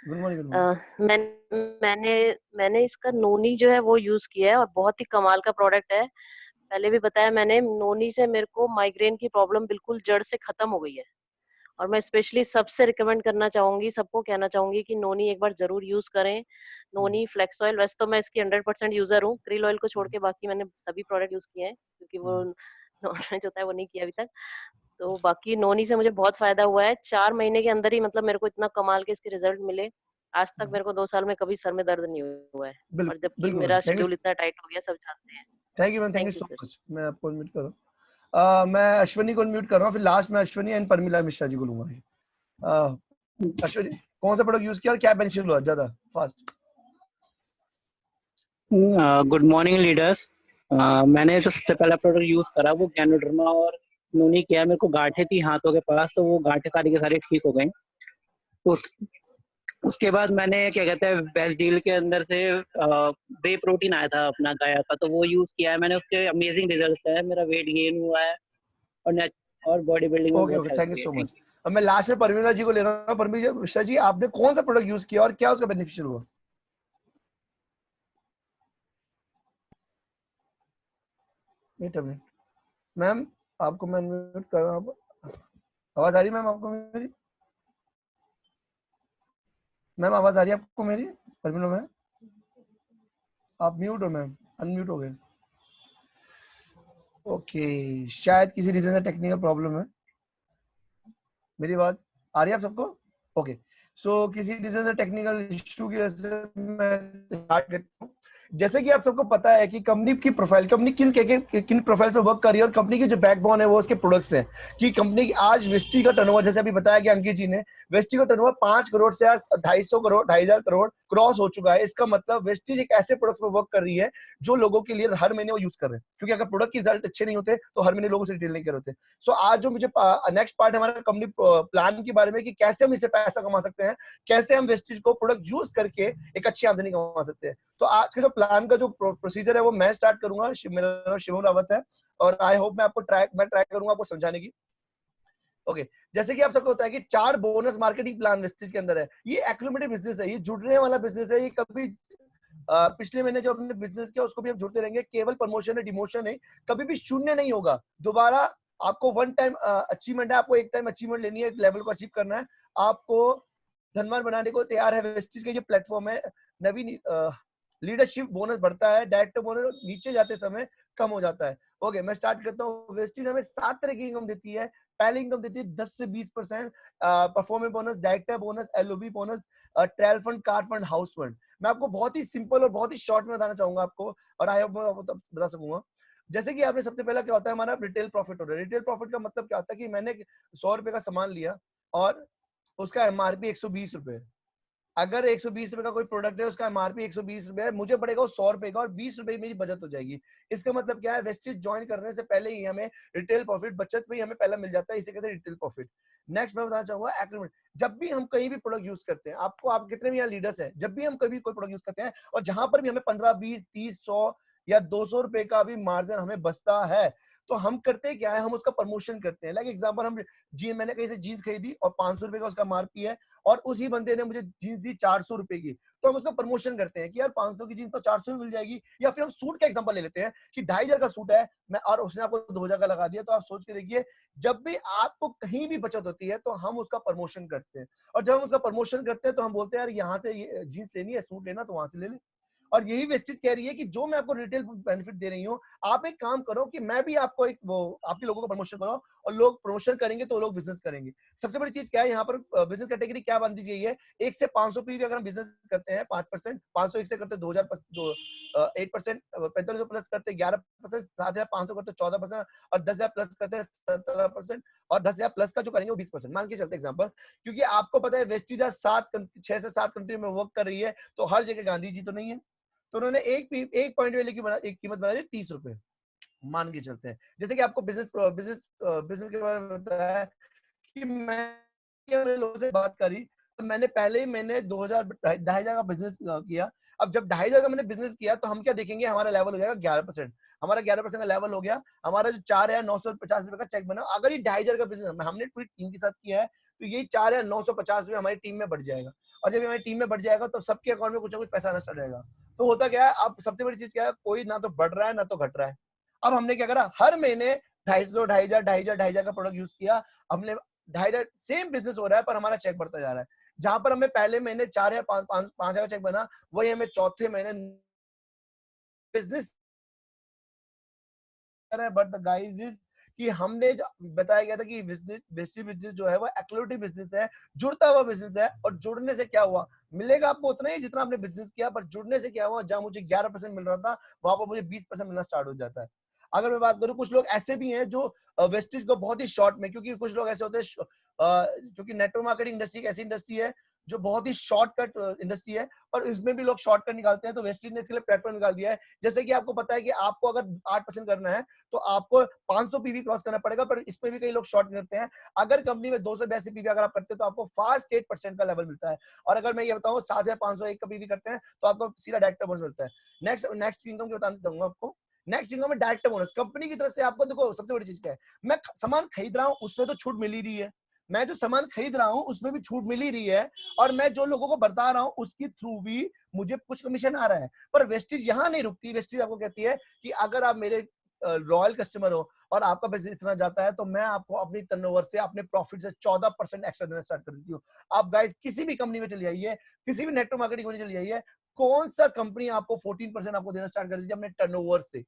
Good morning. Good morning. मैंने इसका नोनी जो है वो यूज किया है और बहुत ही कमाल का प्रोडक्ट है। पहले भी बताया मैंने, नोनी से मेरे को माइग्रेन की प्रॉब्लम बिल्कुल जड़ से खत्म हो गई है। और मैं स्पेशली सबसे रिकमेंड करना चाहूंगी, सबको कहना चाहूंगी कि नोनी एक बार जरूर यूज करें। नोनी, फ्लेक्स ऑयल, वैसे तो मैं इसकी 100% यूजर हूँ, क्रिल ऑयल को छोड़ के बाकी मैंने सभी प्रोडक्ट यूज किए हैं, क्योंकि वो नॉनवेज होता है वो नहीं किया अभी तक। तो बाकी नोनी से मुझे बहुत फायदा हुआ है। 4 महीने के अंदर ही मतलब मेरे को इतना कमाल के इसके रिजल्ट मिले। आज तक मेरे को 2 साल में कभी सर में दर्द नहीं हुआ है। और बिल्कुल जबकि बिल्कुल, मेरा थैंक यू। शेड्यूल इतना टाइट हो गया, सब जानते हैं। Thank you ma'am, thank you thank you so sir. Much. मैं आपको अनम्यूट कर रहा हूँ। मैं अश्विनी को अनम्यूट कर रहा हूँ, फिर लास्ट में अश्विनी एंड परमिला मिश्रा जी को लूंगा। अश्विनी, कौन सा प्रोडक्ट यूज किया और क्या बेनिफिशियल हुआ, ज्यादा फास्ट। Good morning leaders. मैंने जो सबसे पहला प्रोडक्ट यूज करा वो गैनोडर्मा और नोनी किया। मेरे को गांठें थी हाथों के पास, तो वो गांठें सारी के सारी ठीक हो गई। उसके बाद मैंने क्या कहते हैं बेस्ट डील के अंदर से वे प्रोटीन आया था अपना गाया का, तो वो यूज किया है मैंने। उसके अमेजिंग रिजल्ट है, मेरा वेट गेन हुआ है और बॉडी बिल्डिंग में ओके बहुत ओके, हेल्प थैंक यू हुई है। So thank much. अब मैं लास्ट में परमिला जी को ले रहा हूँ। परमिला मिश्रा जी, आपने कौन सा प्रोडक्ट यूज किया और क्या उसका बेनिफिशियल हुआ? मैम, आपको मैं अनम्यूट कर रहा हूँ। आवाज आ रही है मैम आपको मेरी? मैम आवाज आ रही है आपको मेरी? परमिला मैम, आप म्यूट हो मैम, अनम्यूट हो गए। ओके, शायद किसी रीजन से टेक्निकल प्रॉब्लम है। मेरी आवाज आ रही है आप सबको? ओके, सो किसी रीजन से टेक्निकल इशू की वजह से मैं स्टार्ट करता हूँ। जैसे कि आप सबको पता है कि कंपनी की प्रोफाइल, कंपनी किन प्रोफाइल पे वर्क कर रही है और कंपनी की जो बैकबोन है वो उसके प्रोडक्ट्स हैं। कि कंपनी की आज वेस्टी का टर्नओवर, जैसे अभी बताया कि अंकित जी ने, वेस्टी का टर्नओवर 5 करोड़ से आज 250 करोड़ 2,500 करोड़ क्रॉस हो चुका है। इसका मतलब वेस्टीज एक ऐसे प्रोडक्ट्स पे वर्क कर रही है जो लोगों के लिए हर महीने वो यूज कर रहे हैं, क्योंकि अगर प्रोडक्ट के रिजल्ट अच्छे नहीं होते तो हर महीने लोगों से रिटेल नहीं कर होते। सो आज जो मुझे नेक्स्ट पार्ट है हमारा कंपनी प्लान के बारे में, कि कैसे हम इससे पैसा कमा सकते हैं, कैसे हम वेस्टीज को प्रोडक्ट यूज करके एक अच्छी आमदनी कमा सकते हैं। तो आज के जो प्लान का जो प्रोसीजर है वो मैं स्टार्ट करूंगा। मेरा नाम शिवम रावत है और आई होप मैं ट्राई करूंगा आपको समझाने की। ओके, जैसे कि आप सबको पता है कि 4 बोनस मार्केटिंग प्लान वेस्टीज के अंदर है। ये एक्लुमेटिव बिजनेस है, ये जुड़ने वाला बिजनेस है। ये कभी पिछले महीने जो हमने बिजनेस किया उसको भी हम जुड़ते रहेंगे। केवल प्रमोशन है, डिमोशन है, कभी भी शून्य नहीं होगा। दोबारा आपको वन टाइम अचीवमेंट है, आपको एक टाइम अचीवमेंट लेनी है, एक लेवल को अचीव करना है। आपको धनवान बनाने को तैयार है। वेस्टीज का ये प्लेटफॉर्म है। नवीन लीडरशिप बोनस बढ़ता है, डायरेक्टर बोनस नीचे जाते समय कम हो जाता है। ओके, मैं स्टार्ट करता हूँ। वेस्टीज हमें 7 तरह की इनकम देती है। पहली इनकम देती है 10 से 20%, performance bonus, director bonus, LOB bonus, trial fund, car fund, house fund. मैं आपको बहुत ही सिंपल और बहुत ही शॉर्ट में बताना चाहूंगा आपको, और आई होप मैं आपको बता सकूंगा। जैसे कि आपने सबसे पहला क्या होता है, हमारा रिटेल प्रॉफिट होता है। रिटेल प्रॉफिट का मतलब क्या होता है कि मैंने 100 रुपए का सामान लिया और उसका एमआरपी 120 रुपए। अगर 120 रुपए का कोई प्रोडक्ट है, उसका एमआरपी 120 रुपए है, मुझे पड़ेगा वो 100 रुपए का और 20 रुपए मेरी बचत हो जाएगी। इसका मतलब क्या है, वेस्टीज ज्वाइन करने से पहले ही हमें रिटेल प्रॉफिट, बचत पे ही हमें पहला मिल जाता है। इसे कहते हैं रिटेल प्रॉफिट। नेक्स्ट मैं बताना चाहूंगा एग्रीमेंट। जब भी हम कहीं भी प्रोडक्ट यूज करते हैं, आपको, आप कितने भी यहाँ लीडर्स हैं, जब भी हम कभी कोई प्रोडक्ट यूज करते हैं और जहां पर भी हमें 15, 20, 30, 100 या 200 रुपए का भी मार्जिन हमें बचता है, तो हम करते क्या है, हम उसका प्रमोशन करते हैं। लाइक एग्जांपल, हम मैंने कहीं से जीन्स खरीदी और 500 रुपए का उसका एमआरपी है और उसी बंदे ने मुझे जीन्स दी 400 रुपए की, तो हम उसका प्रमोशन करते हैं कि यार 500 की जीन्स तो 400 में मिल जाएगी। या फिर हम सूट का एग्जांपल ले लेते हैं कि 2,500 का सूट है मैं, और उसने आपको 2,000 का लगा दिया, तो आप सोच के देखिए, जब भी आपको कहीं भी बचत होती है तो हम उसका प्रमोशन करते हैं। और जब हम उसका प्रमोशन करते हैं तो हम बोलते हैं यार यहाँ से ये जीन्स लेनी है, सूट लेना, तो वहां से ले ले। और यही वेस्टीज कह रही है कि जो मैं आपको रिटेल बेनिफिट दे रही हूँ, आप एक काम करो कि मैं भी आपको एक वो आपके लोगों का प्रमोशन करो और लोग प्रमोशन करेंगे तो लोग बिजनेस करेंगे। सबसे बड़ी चीज क्या है यहाँ पर, बिजनेस कैटेगरी क्या बंदी गई है, 1 से 500 पीवी अगर हम बिजनेस करते हैं 5%, 501 से करते हैं 8%, 4500 प्लस करते हैं 11%, 7500 करते हैं 14%, और 10,000 प्लस करते हैं 17%, और 10,000 प्लस का जो करेंगे वो 20%। मान के चलते एग्जांपल, क्योंकि आपको पता है वेस्टीज 6 से 7 कंट्री में वर्क कर रही है, तो हर जगह गांधी जी तो नहीं है, तो उन्होंने एक पॉइंट वाले की एक कीमत बना दी 30 रुपए, मान के चलते हैं। जैसे कि आपको बिजनेस बिजनेस के बारे में बताया कि मैंने लोगों से बात करी, तो मैंने पहले ही मैंने 2,000 का बिजनेस किया। अब जब 2,500 का मैंने बिजनेस किया तो हम क्या देखेंगे, हमारा लेवल हो जाएगा 11%। हमारा 11% का लेवल हो गया, हमारा जो 4,950 रुपए का चेक बना, अगर ये 2,500 का बिजनेस हमने पूरी टीम के साथ किया है, तो यही 4,950 रुपए हमारी टीम में बढ़ जाएगा। और जब हमारी टीम में बढ़ जाएगा तो सबके अकाउंट में कुछ ना कुछ पैसा आना स्टार्ट रहेगा। तो होता क्या है, अब सबसे बड़ी चीज क्या है, कोई ना तो बढ़ रहा है ना तो घट रहा है। अब हमने क्या करा, हर महीने 2,500 का प्रोडक्ट यूज किया, हमने 2,500 सेम बिजनेस हो रहा है पर हमारा चेक बढ़ता जा रहा है। जहां पर हमें पहले महीने 4 या 5,000 का चेक बना, वही हमें चौथे महीने business but the guys is कि हमने बताया गया था कि बिजनेस जो है वो एक्टिविटी बिजनेस है, जुड़ता हुआ बिजनेस है। और जुड़ने से क्या हुआ, मिलेगा आपको उतना ही जितना आपने बिजनेस किया, पर जुड़ने से क्या हुआ, जहां मुझे 11% मिल रहा था वहां पर मुझे 20% मिलना स्टार्ट हो जाता है। अगर मैं बात करूं, कुछ लोग ऐसे भी हैं जो वेस्टेज को बहुत ही शॉर्ट में, क्योंकि कुछ लोग ऐसे होते हैं क्योंकि नेटवर्क मार्केटिंग इंडस्ट्री एक ऐसी इंडस्ट्री है जो बहुत ही शॉर्टकट इंडस्ट्री है, पर इसमें भी लोग शॉर्टकट निकालते हैं। तो वेस्टेज ने इसके लिए प्लेटफॉर्म निकाल दिया है। जैसे कि आपको पता है कि आपको अगर 8% करना है तो आपको 500 पीवी क्रॉस करना पड़ेगा, पर इसमें भी कई लोग शॉर्ट करते हैं। अगर कंपनी में 282 पीवी अगर आप करते हैं तो आपको फास्ट 8% का लेवल मिलता है। और अगर मैं ये बताऊं 7,501 का पीवी करते हैं तो आपको सीधा डायरेक्ट बोनस मिलता है। नेक्स्ट इनकम की बताना चाहूंगा आपको। नेक्स्ट इनकम में डायरेक्ट बोनस कंपनी की तरफ से आपको, देखो सबसे बड़ी चीज क्या है, मैं सामान खरीद रहा हूँ उसमें तो छूट मिल ही रही है, मैं जो सामान खरीद रहा हूँ उसमें भी छूट मिल ही रही है, और मैं जो लोगों को बता रहा हूँ उसके थ्रू भी मुझे कुछ कमीशन आ रहा है। पर वेस्टेज यहाँ नहीं रुकती, वेस्टेज आपको कहती है कि अगर आप मेरे रॉयल कस्टमर हो और आपका बिजनेस इतना जाता है तो मैं आपको अपनी टर्नओवर से, अपने प्रॉफिट से 14% एक्स्ट्रा देना स्टार्ट कर देती हूँ। आप गाइस किसी भी कंपनी में चली जाइए, किसी भी नेटवर्क मार्केटिंग में चली जाइए, कौन सा कंपनी आपको 14% आपको देना स्टार्ट कर देती है अपने टर्नओवर से।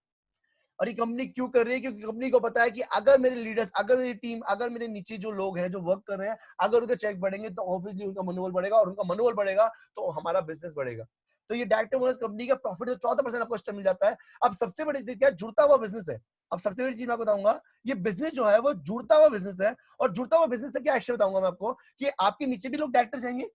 और ये कंपनी क्यों कर रही है, क्योंकि कंपनी को पता है कि अगर मेरे लीडर्स, अगर मेरी टीम, अगर मेरे नीचे जो लोग हैं जो वर्क कर रहे हैं, अगर उनके चेक बढ़ेंगे तो ऑब्वियसली उनका मनोबल बढ़ेगा, और उनका मनोबल बढ़ेगा तो हमारा बिजनेस बढ़ेगा। तो ये डायरेक्ट बोनस कंपनी का प्रॉफिट से 14% आपको एक्स्ट्रा मिल जाता है। अब सबसे बड़ी चीज क्या है, जुड़ता हुआ बिजनेस है। अब सबसे बड़ी चीज मैं बताऊंगा, ये बिजनेस जो है वो जुड़ता हुआ बिजनेस है। और जुड़ता हुआ बिजनेस से क्या एक्शन बताऊंगा मैं आपको, कि आपके नीचे भी लोग डायरेक्टर जाएंगे,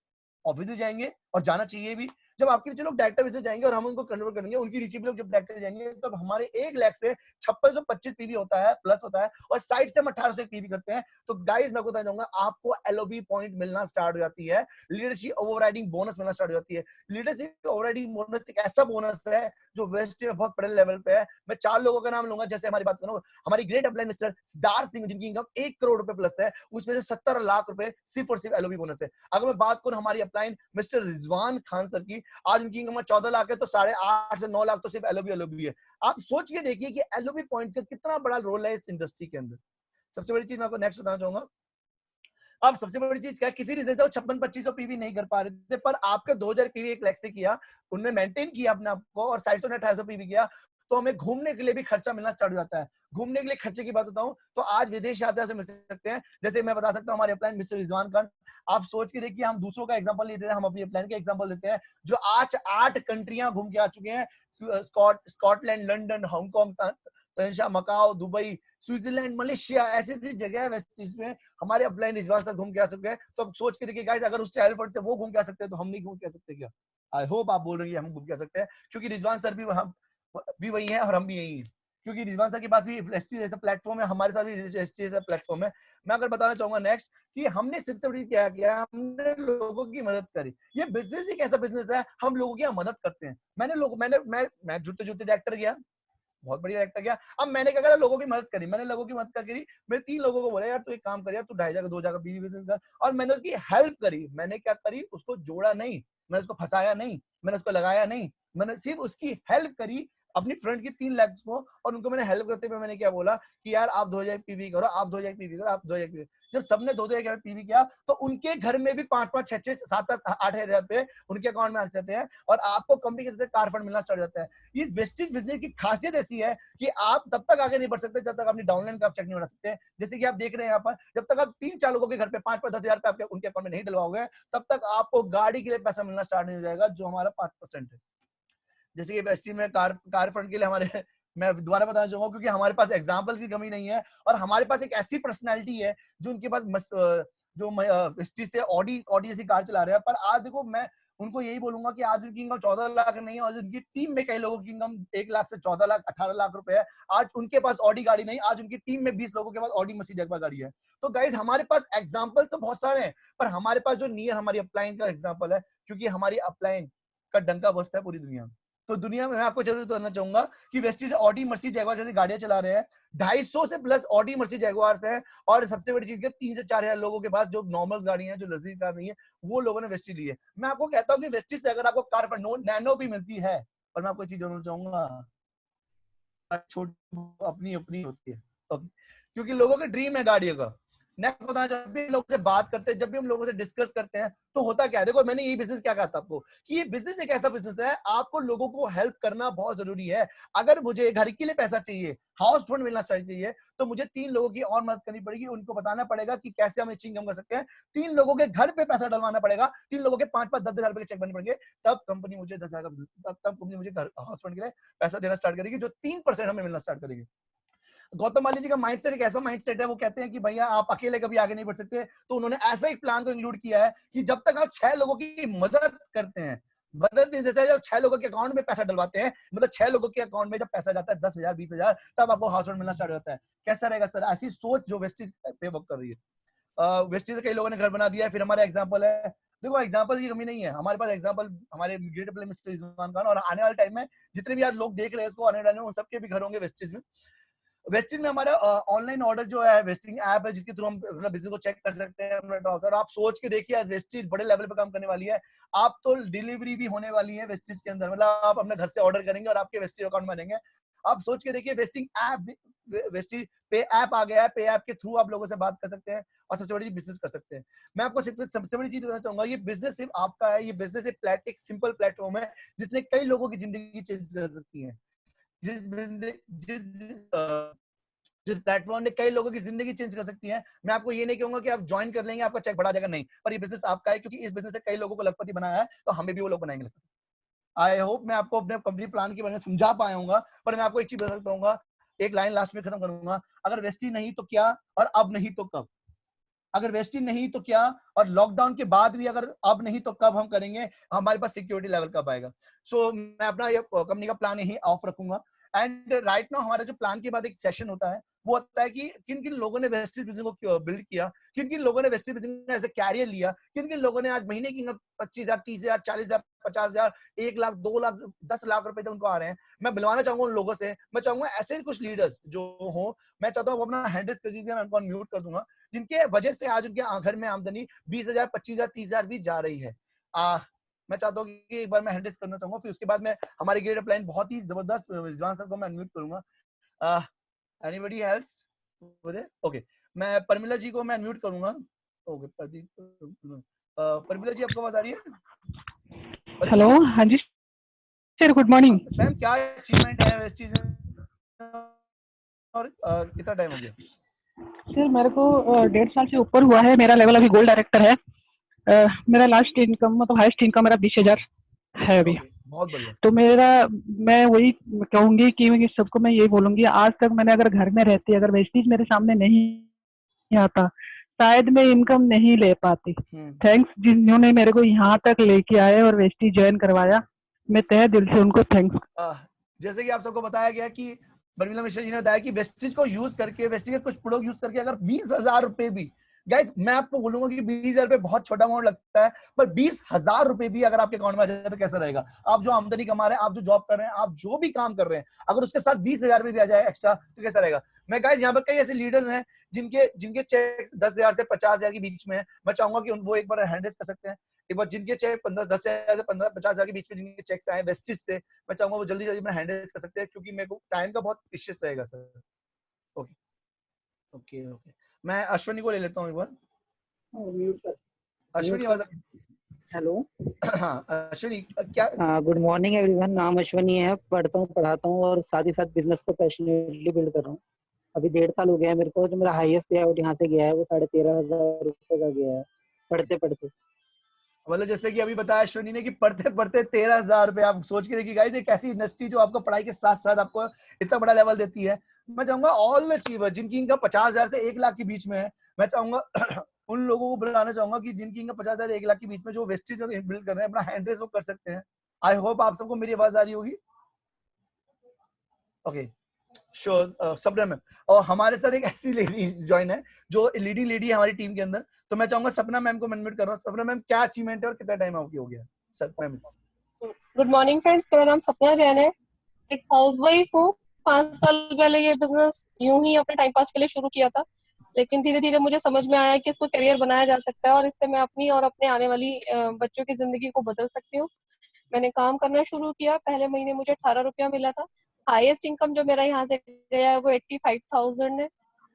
ऑब्वियसली जाएंगे और जाना चाहिए भी। जब आपके नीचे लोग डायरेक्टर बिजनेस जाएंगे और हम उनको कन्वर्ट करेंगे, उनकी नीचे भी लोग जब डायरेक्टर जाएंगे, तो हमारे 1 लाख से 5625 पीवी होता है, प्लस होता है, और साइड से हम 1800 पीवी करते हैं। तो गाइस मैं बताना चाहूंगा, आपको एलओबी पॉइंट मिलना स्टार्ट हो जाती है, लीडरशिप ओवरराइडिंग बोनस मिलना स्टार्ट हो जाती है। लीडरशिप ओवरराइडिंग बोनस एक ऐसा बोनस है जो वेस्ट में बहुत बड़े लेवल पे है। मैं 4 लोगों का नाम लूंगा, जैसे हमारी बात करूं, हमारी great upline mister Siddharth Singh, जिनकी इनकम 1 करोड़ रुपए प्लस है, उसमें से 70 लाख रुपए सिर्फ और सिर्फ एलओबी बोनस है। अगर मैं बात करूं हमारी upline mister Rizwan Khan sir की, आज उनकी इनकम 14 लाख है, तो 8.5 से 9 लाख तो सिर्फ एलओबी है। आप सोच के देखिए कि एलओबी पॉइंट का कितना बड़ा रोल है इस इंडस्ट्री के अंदर। सबसे बड़ी चीज मैं आपको नेक्स्ट बताना चाहूंगा। अब सबसे बड़ी चीज क्या है, किसी रीजन से वो 56-2500 पीवी नहीं कर पा रहे थे, पर आपके 2000 पीवी 1 लाख से किया, उन्होंने मेंटेन किया अपने आप को, और 750 पीवी किया, तो हमें घूमने के लिए भी खर्चा मिलना स्टार्ट हो जाता है। घूमने के लिए खर्चे की बात बताऊं तो आज विदेश यात्रा से मिल सकते हैं। जैसे मैं बता सकता हूं हमारे अपलाइन मिस्टर रिजवान खान, आप सोच के देखिए, हम दूसरों का एग्जांपल नहीं देते, हम अपनी अपलाइन का एग्जांपल देते हैं, जो आज 8 कंट्रियां घूम के आ चुके हैं, Scotland, London, Hong Kong, Macau, Dubai, Switzerland, Malaysia, ऐसी ऐसी जगह है वेस्ट ईस्ट में हमारे अपलाइन रिजवान सर घूम के आ सकते हैं। तो अब सोच के देखिए गाइस, अगर उस ट्रैवल फंड से वो घूम के आ सकते हैं तो हम नहीं घूम के आ सकते क्या? आई होप आप बोल रहे हैं हम घूम के आ सकते हैं, क्योंकि रिजवान सर भी वहां भी वही है और हम भी यही हैं। क्योंकि रिजवान सर के पास भी एसटी जैसा प्लेटफॉर्म है, हमारे साथ भी एसटी जैसा प्लेटफॉर्म है। मैं अगर बताना चाहूंगा नेक्स्ट, कि हमने सबसे बड़ी क्या किया, हमने लोगों की मदद करी। ये बिजनेस एक ऐसा बिजनेस है, हम लोगों की मदद करते हैं। मैं जुटते जुटते डायरेक्टर गया, बहुत बढ़िया डायरेक्टर गया। अब मैंने क्या करा, लोगों की मदद करी, मैंने लोगों की मदद करी। मैंने 3 लोगों को बोला, यार तू एक काम कर, यार तू 2,500 का 2,000 का बीवी बिजनेस कर, और मैंने उसकी हेल्प करी। मैंने क्या करी, उसको जोड़ा नहीं, मैंने उसको फंसाया नहीं, मैंने उसको लगाया नहीं, मैंने सिर्फ उसकी हेल्प करी। अपनी फ्रंट की 3 लेग्स को, और उनको मैंने हेल्प करते हुए मैंने क्या बोला कि यार आप 2000 पीवी करो, आप 2000 पीवी करो, आप 2000 पीवी। जब सबने 2000 पीवी किया तो उनके घर में भी 5-5, 6-6, 7-7, 8-8 रुपए उनके अकाउंट में आ जाते हैं, और आपको कंपनी की तरफ से कार फंड मिलना स्टार्ट हो जाता है। इस वेस्टेज बिजनेस की खासियत ऐसी है कि आप तब तक आगे नहीं बढ़ सकते जब तक अपनी डाउनलाइन का आप चेक नहीं बना सकते। जैसे कि आप देख रहे हैं यहाँ पर, जब तक आप 3-4 लोगों के घर पे 5-5, 10,000 रुपए आपके उनके अकाउंट में नहीं डलवाओगे, तब तक आपको गाड़ी के लिए पैसा मिलना स्टार्ट नहीं हो जाएगा, जो हमारा 5% है। जैसे कि वेस्टी में कार फंड के लिए हमारे मैं दोबारा बताना चाहूंगा, क्योंकि हमारे पास एग्जांपल की कमी नहीं है, और हमारे पास एक ऐसी पर्सनालिटी है जो उनके पास जो वेस्टी से ऑडी जैसी कार चला रहे हैं, पर आज देखो मैं उनको यही बोलूंगा कि आज उनकी इनकम 14 लाख नहीं है, और उनकी टीम में कई लोगों की इनकम 1 लाख से 14 लाख 18 लाख रुपए है। आज उनके पास ऑडी गाड़ी नहीं, आज उनकी टीम में 20 लोगों के पास ऑडी मर्सिडीज जगह गाड़ी है। तो गाइस हमारे पास एग्जांपल तो बहुत सारे हैं, पर हमारे पास जो नियर हमारी अपलाइन का एग्जांपल है, क्योंकि हमारी अपलाइन का डंका बजता है पूरी दुनिया में। तो दुनिया में मैं आपको जरूर बताना चाहूंगा कि वेस्टी से ऑडी मर्सी जैगुआर जैसी गाड़ियां चला रहे हैं, 250 से प्लस ऑडी मर्सी जैगुआर्स हैं, और सबसे बड़ी चीज 3 से 4 हजार लोगों के पास जो नॉर्मल गाड़ी है, जो लग्जरी कार नहीं है, वो लोगों ने वेस्टी ली है। मैं आपको कहता हूँ कि वेस्टी से अगर आपको कार पर नैनो भी मिलती है, पर मैं आपको एक चीज जानना चाहूंगा, छोटी अपनी अपनी होती है, ओके, क्योंकि लोगों के ड्रीम है गाड़ियों का। नेक्स्ट बताना, जब भी लोगों से बात करते हैं, जब भी हम लोगों से डिस्कस करते हैं, तो होता क्या है, देखो मैंने ये बिजनेस क्या कहा था आपको कि ये बिजनेस एक ऐसा बिजनेस है, आपको लोगों को हेल्प करना बहुत जरूरी है। अगर मुझे घर के लिए पैसा चाहिए, हाउस फंड मिलना चाहिए, तो मुझे 3 लोगों की और मदद करनी पड़ेगी, उनको बताना पड़ेगा कि कैसे हम इनकम कर सकते हैं, 3 लोगों के घर पे पैसा डलवाना पड़ेगा, 3 लोगों के 5-5, 10,000 रुपए के चेक बनने पड़ेंगे, तब कंपनी मुझे 10,000 का, तब कंपनी मुझे हाउस फंड के लिए पैसा देना स्टार्ट करेगी, जो 3% हमें मिलना स्टार्ट करेगी। गौतम माली जी का माइंडसेट एक ऐसा माइंडसेट है, वो कहते हैं कि भैया आप अकेले कभी आगे नहीं बढ़ सकते, तो उन्होंने ऐसा एक प्लान को इंक्लूड किया है कि जब तक आप 6 लोगों की मदद करते हैं, मदद नहीं देते, जब 6 लोगों के अकाउंट में पैसा डलवाते हैं, मतलब 6 लोगों के अकाउंट में जब पैसा जाता है 10,000, 20,000, तब आपको हाउस होल्ड मिलना स्टार्ट होता है। कैसा रहेगा सर? ऐसी सोच जो वेस्टेज पे वर्क कर रही है। वेस्टेज से कई लोगों ने घर बना दिया है। फिर हमारा एग्जाम्पल है, देखो एग्जाम्पल की कमी नहीं है हमारे पास, एग्जाम्पल हमारे great play mister Rizwan Khan, और आने वाले टाइम में जितने भी आज लोग देख रहे हैं इसको, आने वाले सबके भी घर होंगे वेस्टेज में। वेस्टिंग में हमारा ऑनलाइन ऑर्डर जो है, वेस्टिंग ऐप है, जिसके थ्रू हम अपना बिजनेस को चेक कर सकते हैं अपना ट्रांसफर। आप सोच के देखिए वेस्टिज बड़े लेवल पे काम करने वाली है। आप तो डिलीवरी भी होने वाली है वेस्टिज के अंदर, मतलब आप अपने घर से ऑर्डर करेंगे और आपके वेस्टिज अकाउंट में आएंगे। आप सोच के देखिए, वेस्टिंग ऐप, वेस्टिज पे ऐप आ गया है, पे ऐप के थ्रू आप लोगों से बात कर सकते हैं और सबसे बड़ी बिजनेस कर सकते हैं। मैं आपको सबसे बड़ी चीज बताना चाहूंगा, ये बिजनेस सिर्फ आपका है, ये बिजनेस एक सिंपल प्लेटफॉर्म है जिसने कई लोगों की जिंदगी चेंज कर सकती है। जिस प्लेटफॉर्म ने कई लोगों की जिंदगी चेंज कर सकती है। मैं आपको ये नहीं कहूंगा कि आप ज्वाइन कर लेंगे आपका चेक बढ़ा जाएगा, नहीं, पर ये बिजनेस आपका है, क्योंकि इस बिजनेस से कई लोगों को लखपति बनाया है, तो हमें भी वो लोग बनाएंगे लखपति। आई होप मैं आपको अपने कंपनी प्लान के बारे में समझा पाया हूँ, पर मैं आपको एक चीज बता सकता हूँ, एक लाइन लास्ट में खत्म करूंगा, अगर वेस्टी नहीं तो क्या, और अब नहीं तो कब। अगर वेस्टी नहीं तो क्या, और लॉकडाउन के बाद भी अगर अब नहीं तो कब हम करेंगे, हमारे पास सिक्योरिटी लेवल कब आएगा। सो मैं अपना ये कंपनी का प्लान यही ऑफ रखूंगा। एंड राइट नाउ हमारा जो प्लान के बाद एक सेशन होता है, वो होता है कि किन किन लोगों ने वेस्टेज बिजनेस को बिल्ड किया, किन किन लोगों ने Vestige business as a career लिया, किन किन लोगों ने आज महीने की 25,000, 30,000, 40,000, 50,000, 1 लाख, 2 लाख, 10 लाख रुपए तक उनको आ रहे हैं। मैं बुलवाना चाहूंगा उन लोगों से, मैं चाहूंगा ऐसे कुछ लीडर्स जो हो, मैं चाहता हूँ अपना हैंडल्स कर दीजिए, मैं उनको म्यूट कर दूंगा, जिनके वजह से आज उनके घर में आमदनी 20,000, 25,000, 30,000 भी जा रही है। मैं चाहता हूँ कि एक बार मैं हैंडल्स करना चाहूंगा, फिर उसके बाद मैं हमारी ग्रेड अपलाइन बहुत ही जबरदस्त रिजवान सर को मैं अनम्यूट करूंगा। Anybody else? ओके, मैं परमिला जी को मैं अनम्यूट करूंगा। ओके, परमिला जी आपको आवाज आ रही है? हेलो, हाँ जी सर, गुड मॉर्निंग मैम। क्या अचीवमेंट है वेस्टीज और कितना टाइम हो गया? सर मेरे को 1.5 साल से ऊपर हुआ है, मेरा लेवल अभी गोल्ड डायरेक्टर है। मेरा लास्ट इनकम मतलब हाईएस्ट इनकम मेरा 20,000 है अभी। बहुत बढ़िया। तो मैं वही कहूंगी कि सबको मैं यही बोलूंगी, आज तक मैंने अगर घर में रहती, अगर वेस्टीज मेरे सामने नहीं आता, शायद मैं इनकम नहीं ले पाती। थैंक्स जिन्होंने मेरे को यहाँ तक लेके आए और वेस्टीज ज्वाइन करवाया, मैं तहे दिल से उनको थैंक्स। जैसे कि आप सबको बताया गया कि बर्मिला मिश्रा जी ने बताया कि वेस्टेज को यूज करके, वेस्टेज के कुछ प्रोडक्ट यूज करके अगर 20,000 रुपए भी गाइस मैं आपको बोलूंगा कि 20,000 रुपए बहुत छोटा अमाउंट लगता है, पर 20,000 रुपए भी अगर आपके अकाउंट में आ जाए तो कैसा रहेगा? आप जो आमदनी कमा रहे हैं, आप जो जॉब कर रहे हैं, आप जो भी काम कर रहे हैं, अगर उसके साथ 20,000 रुपए भी आ जाए एक्स्ट्रा तो कैसा रहेगा? मैं गाइस यहाँ पर कई ऐसे लीडर्स हैं जिनके चेक 10,000 से 50,000 के बीच में है। मैं चाहूंगा कि वो एक बार हैंड रेज कर सकते हैं। एक बार जिनके चेक 10,000 से 15-50,000 के बीच में जिनके चेक्स आए वेस्टिज से, मैं चाहूंगा वो जल्दी जल्दी अपना हैंड रेज कर सकते हैं, क्योंकि मेरे को टाइम का बहुत प्रीशियस रहेगा सर। ओके ओके ओके, मैं अश्विनी को ले लेता हूँ एक बार। अश्विनी आवाज। हेलो, हाँ अश्विनी क्या? Good morning everyone. नाम अश्विनी है, पढ़ता हूँ पढ़ाता हूँ और साथ ही साथ बिजनेस को पैशनेटली बिल्ड कर रहा हूँ। अभी 1.5 साल हो गया है मेरे को। जो मेरा हाईएस्ट पे आउट यहाँ से गया है वो 13,500 रुपए का गया है पढ़ते पढ़ते। मतलब जैसे कि अभी बताया अश्विनी ने कि पढ़ते पढ़ते 13,000 रुपए। आप सोच के देखिए गाइस, एक ऐसी इंडस्ट्री जो आपको पढ़ाई के साथ साथ आपको इतना बड़ा लेवल देती है। मैं चाहूंगा ऑल अचीवर जिनकी इनका 50,000 से 1 लाख के बीच में है, मैं चाहूंगा उन लोगों को बुलाना चाहूंगा कि जिनकी इनका 50,000 1 लाख के बीच में जो वेस्टेज बिल्ड कर रहे हैं, अपना हैंड रेज वो कर सकते हैं। आई होप आप सबको मेरी आवाज आ रही होगी। ओके श्योर सपना मैम। और हमारे साथ एक ऐसी लेडी ज्वाइन है जो लीडिंग लेडी है हमारी टीम के अंदर, तो मैं चाहूंगा सपना मैम को अनम्यूट कर रहा हूँ। सपना मैम क्या अचीवमेंट है और कितना टाइम आपकी हो गया sir ma'am? Good morning friends, मेरा नाम सपना जैन है। एक हाउसवाइफ हूँ। 5 साल पहले ये बिजनेस यूं ही अपने टाइम पास के लिए शुरू किया था, लेकिन धीरे धीरे मुझे समझ में आया कि इसको करियर बनाया जा सकता है और इससे मैं अपनी और अपने आने वाली बच्चों की जिंदगी को बदल सकती हूँ। मैंने काम करना शुरू किया। पहले महीने मुझे 18 रुपया मिला था। हाईएस्ट इनकम जो मेरा यहाँ से गया है वो 85,000 है।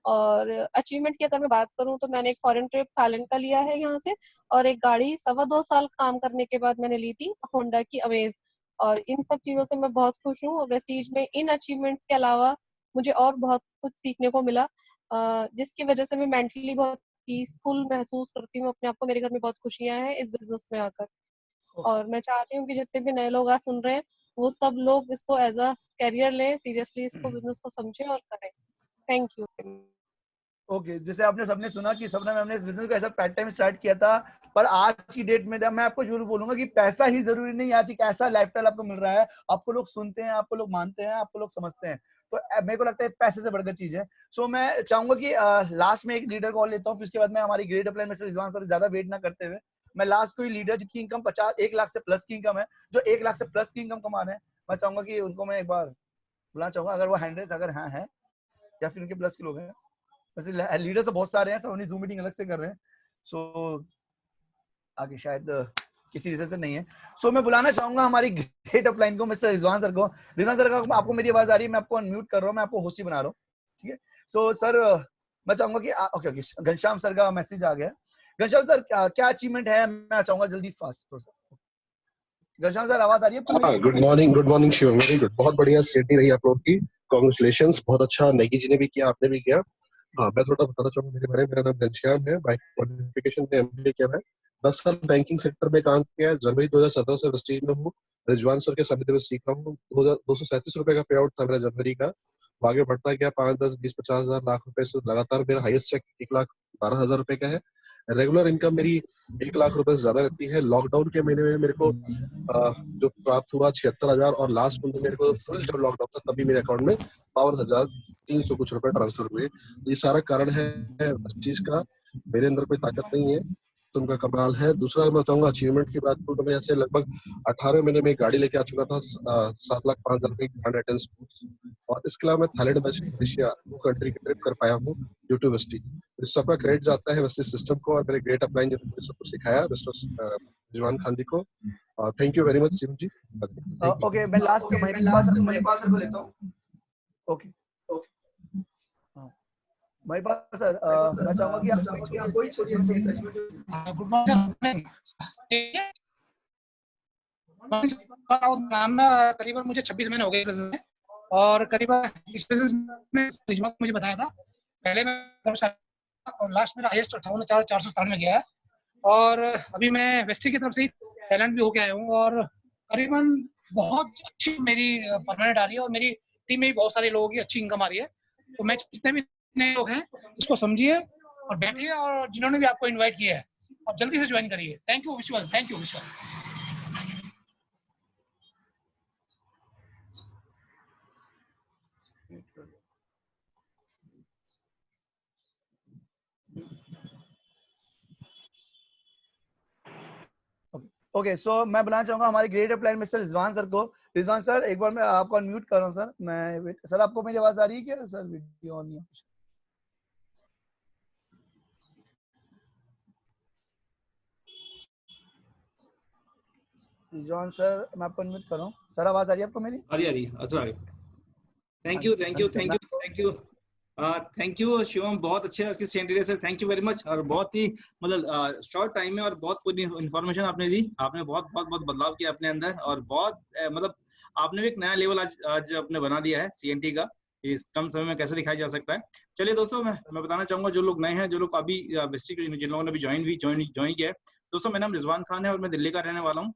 और अचीवमेंट की अगर मैं बात करूँ तो मैंने एक फॉरेन ट्रिप थाईलैंड का लिया है यहाँ से, और एक गाड़ी 2.25 साल काम करने के बाद मैंने ली थी होंडा की अमेज। और इन सब चीजों से मैं बहुत खुश हूँ। और प्रेस्टीज में इन अचीवमेंट्स के अलावा मुझे और बहुत कुछ सीखने को मिला, जिसकी वजह से मैं मेंटली बहुत पीसफुल महसूस करती हूँ अपने आप को। मेरे घर में बहुत खुशियां हैं इस बिजनेस में आकर। और मैं चाहती हूँ कि जितने भी नए लोग आज सुन रहे हैं वो सब लोग इसको एज अ करियर लें, सीरियसली इसको बिजनेस को समझें और करें। Thank you. ओके जैसे आपने सबने सुना कि सबने मैम ने इस बिजनेस को ऐसा पार्ट टाइम स्टार्ट किया था, पर आज की डेट में मैं आपको जरूर बोलूंगा कि पैसा ही जरूरी नहीं। आज एक ऐसा लाइफस्टाइल आपको मिल रहा है, आपको लोग सुनते हैं, आपको लोग मानते हैं, आपको लोग समझते हैं, तो मेरे को लगता है पैसे से बढ़कर चीज है। सो मैं चाहूंगा कि लास्ट में एक लीडर कॉल लेता हूँ, फिर उसके बाद में हमारी ग्रेड अपलाइन में से रिजवान सर ज्यादा वेट ना करते हुए मैं लास्ट कोई लीडर जिनकी इनकम 1 लाख से प्लस की इनकम है, जो 1 लाख से प्लस की इनकम कमा रहे हैं, मैं चाहूंगा कि उनको मैं एक बार बुलाना चाहूंगा, अगर वो हैंड्रेस अगर हाँ है या फिर उनके प्लस के लोग हैं। वैसे लीडर तो बहुत सारे हैं, सब अपनी जूम मीटिंग अलग से कर रहे हैं, सो आगे शायद किसी रीजन से नहीं है। सो मैं बुलाना चाहूंगा हमारी ग्रेट अपलाइन को, मिस्टर रिजवान सर को। रिजवान सर आपको मेरी आवाज आ रही है? मैं आपको अनम्यूट कर रहा हूँ, मैं आपको होस्ट ही बना रहा हूँ, ठीक है? सो सर मैं चाहूंगा कि ओके ओके घनश्याम सर का मैसेज आ गया। घनश्याम सर क्या अचीवमेंट है? मैं चाहूंगा जल्दी फास्ट थोड़ा सा। घनश्याम सर आवाज आ रही है? हाँ, good morning Shivam, very good, बहुत बढ़िया सेटिंग रही आप लोग की, कांग्रेचुलेशंस, बहुत अच्छा। नेगी जी ने भी किया, आपने भी किया। हाँ, मैं थोड़ा बताना चाहूंगा मेरे बारे में। मेरा नाम घनश्याम है, बाय क्वालिफिकेशन में एमबीए किया है, 10 साल बैंकिंग सेक्टर में काम किया है। जनवरी 2017 से वेस्टीज में हूँ, रिजवान सर के सानिध्य में सीख रहा हूँ। 237 रुपए का पे आउट था मेरा जनवरी का, आगे बढ़ता गया 5, 10, 20, 50,000 लाख रुपए से लगातार। मेरा हाईएस्ट चेक 1,12,000 रुपए का है। रेगुलर इनकम मेरी 1 लाख रुपए से ज्यादा रहती है। लॉकडाउन के महीने में मेरे को जो प्राप्त हुआ 76,000, और लास्ट मंथ मेरे को फुल जब लॉकडाउन था तभी मेरे अकाउंट में 52,300 कुछ रुपए ट्रांसफर हुए। ये सारा कारण है इस चीज का, मेरे अंदर कोई ताकत नहीं है, तो उनका कमाल है। दूसरा मैं बताऊंगा अचीवमेंट की बात करूँ तो मैं ऐसे लगभग 18 महीने में गाड़ी लेके आ चुका था, 7,05,000 रुपए की ब्रांड अटेंस, और इसके अलावा मैं थाईलैंड, मलेशिया 2 कंट्री की ट्रिप कर पाया हूँ ड्यू टू वेस्टी। इस सबका क्रेडिट जाता है वेस्टी सिस्टम को और मेरे ग्रेट अपलाइन जिन्होंने मुझे सब कुछ सिखाया, मिस्टर रिजवान खांदी को। Thank you very much Shivam ji. Okay मैं लास्ट महिपाल सर को लेता हूँ। ओके महिपाल सर मैं चाहूंगा कि आप कोई छोटी गुड मॉर्निंग। नाम करीबन मुझे 26 महीने हो गए बिजनेस में, और करीबन इस बिजनेस में रिजवान मुझे बताया था पहले मैं, और लास्ट मेरा हाईएस्ट 58,497 में गया है। और अभी मैं वेस्टी की तरफ से टैलेंट भी होके आया हूँ, और करीबन बहुत अच्छी मेरी परमानेंट आ रही है, और मेरी टीम में भी बहुत सारे लोगों की अच्छी इनकम आ रही है। तो मैं जितने भी नए लोग हैं इसको समझिए और बैठिए, और जिन्होंने भी आपको इन्वाइट किया है आप जल्दी से ज्वाइन करिए। थैंक यू विश्वास, थैंक यू विश्वास। ओके, सो मैं बुलाना चाहूंगा हमारे greater plan mister Rizwan sir को। रिजवान सर, एक बार मैं आपको अनम्यूट कर रहा हूँ सर। मैं सर, आपको मेरी आवाज आ रही है क्या सर? वीडियो ऑन है। रिजवान सर, मैं आपको अनम्यूट कर रहा हूँ सर। आवाज आ रही है आपको मेरी? आ रही अच्छा। Thank you thank you Shivam, बहुत अच्छे आपकी सेंटेरिया sir, thank you very much. और बहुत ही मतलब शॉर्ट टाइम में और बहुत पूरी इन्फॉर्मेशन आपने दी। आपने बहुत बदलाव किया अपने अंदर, और बहुत मतलब आपने भी एक नया लेवल आज अपने बना दिया है सीएनटी का, इस कम समय में कैसे दिखाया जा सकता है। चलिए दोस्तों, मैं बताना चाहूंगा जो लोग नए हैं, जो लोग अभी जिन लोगों ने भी ज्वाइन किया है, दोस्तों मेरा नाम रिजवान खान है और मैं दिल्ली का रहने वाला हूँ।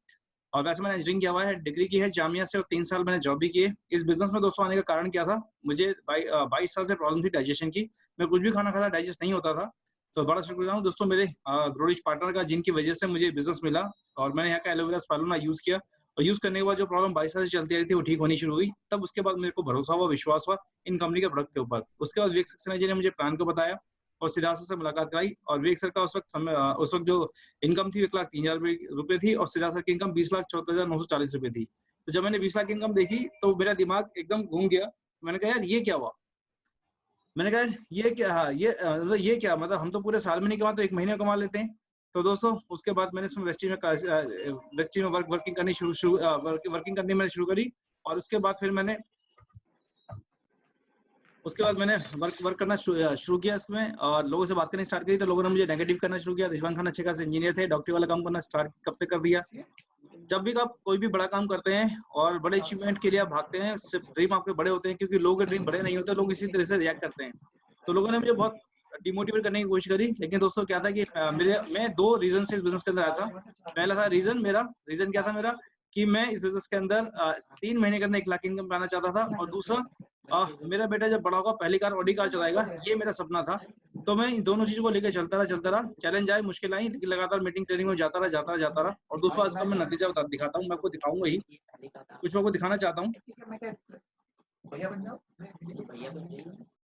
और वैसे मैंने इंजीनियरिंग किया हुआ है, डिग्री की है जामिया से, और 3 साल मैंने जॉब भी की है। इस बिजनेस में दोस्तों आने का कारण क्या था, मुझे 22 साल से प्रॉब्लम थी डाइजेशन की। मैं कुछ भी खाना खाता डाइजेस्ट नहीं होता था। तो बड़ा शुक्रिया हूँ दोस्तों मेरे ग्रोरिच पार्टनर का, जिनकी वजह से मुझे बिजनेस मिला। और मैंने यहाँ का एलोवेरा स्पालुना यूज किया, और यूज करने के बाद जो प्रॉब्लम 22 साल से चलती रही थी वो ठीक होनी शुरू हुई। तब उसके बाद मेरे को भरोसा हुआ, विश्वास हुआ इन कंपनी के प्रोडक्ट के ऊपर। उसके बाद विवेक सक्सेना जी ने मुझे प्लान को बताया और सिद्धार्थ सर से मुलाकात कराई। और विवेक सर का उस वक्त जो इनकम थी 1,03,000 रुपए थी, और सिद्धार्थ सर की इनकम 20,74,940 रुपए थी। तो जब मैंने 20 लाख इनकम देखी तो मेरा दिमाग एकदम घूम गया। मैंने कहा यार ये क्या हुआ, मैंने कहा ये क्या मतलब हम तो पूरे साल में नहीं कमा तो 1 महीने में कमा लेते हैं। तो दोस्तों उसके बाद मैंने इसमें वेस्टी में वर्किंग करनी मैंने शुरू करी। और उसके बाद मैंने वर्क करना शुरू किया इसमें, और लोगों से बात करनी स्टार्ट करी। तो लोगों ने मुझे नेगेटिव करना शुरू किया। रिजवान खान अच्छे खासे इंजीनियर थे, डॉक्टरी वाला काम करना स्टार्ट कब से कर दिया। जब भी आप कोई भी बड़ा काम करते हैं और बड़े अचीवमेंट के लिए आप भागते हैं, ड्रीम आपके बड़े होते हैं, क्योंकि लोगों के ड्रीम बड़े नहीं होते, लोग इसी तरह से रिएक्ट करते हैं। तो लोगों ने मुझे बहुत डिमोटिवेट करने की कोशिश करी। लेकिन दोस्तों क्या था कि मैं 2 रीजन से इस बिजनेस के अंदर आया था। पहला था रीजन क्या था मेरा, कि मैं इस बिजनेस के अंदर 3 महीने के अंदर 1 लाख इनकम पाना चाहता था। और दूसरा, मेरा बेटा जब बड़ा होगा पहली कार ऑडी कार चलाएगा, ये मेरा सपना था। तो मैं इन दोनों चीजों को लेकर चलता रहा। चैलेंज आए, मुश्किल आई, लेकिन लगातार मीटिंग ट्रेनिंग में जाता रहा। और दोस्तों आज का मैं नतीजा दिखाता हूँ, मैं आपको दिखाऊंगा ही, कुछ मैं आपको दिखाना चाहता हूँ।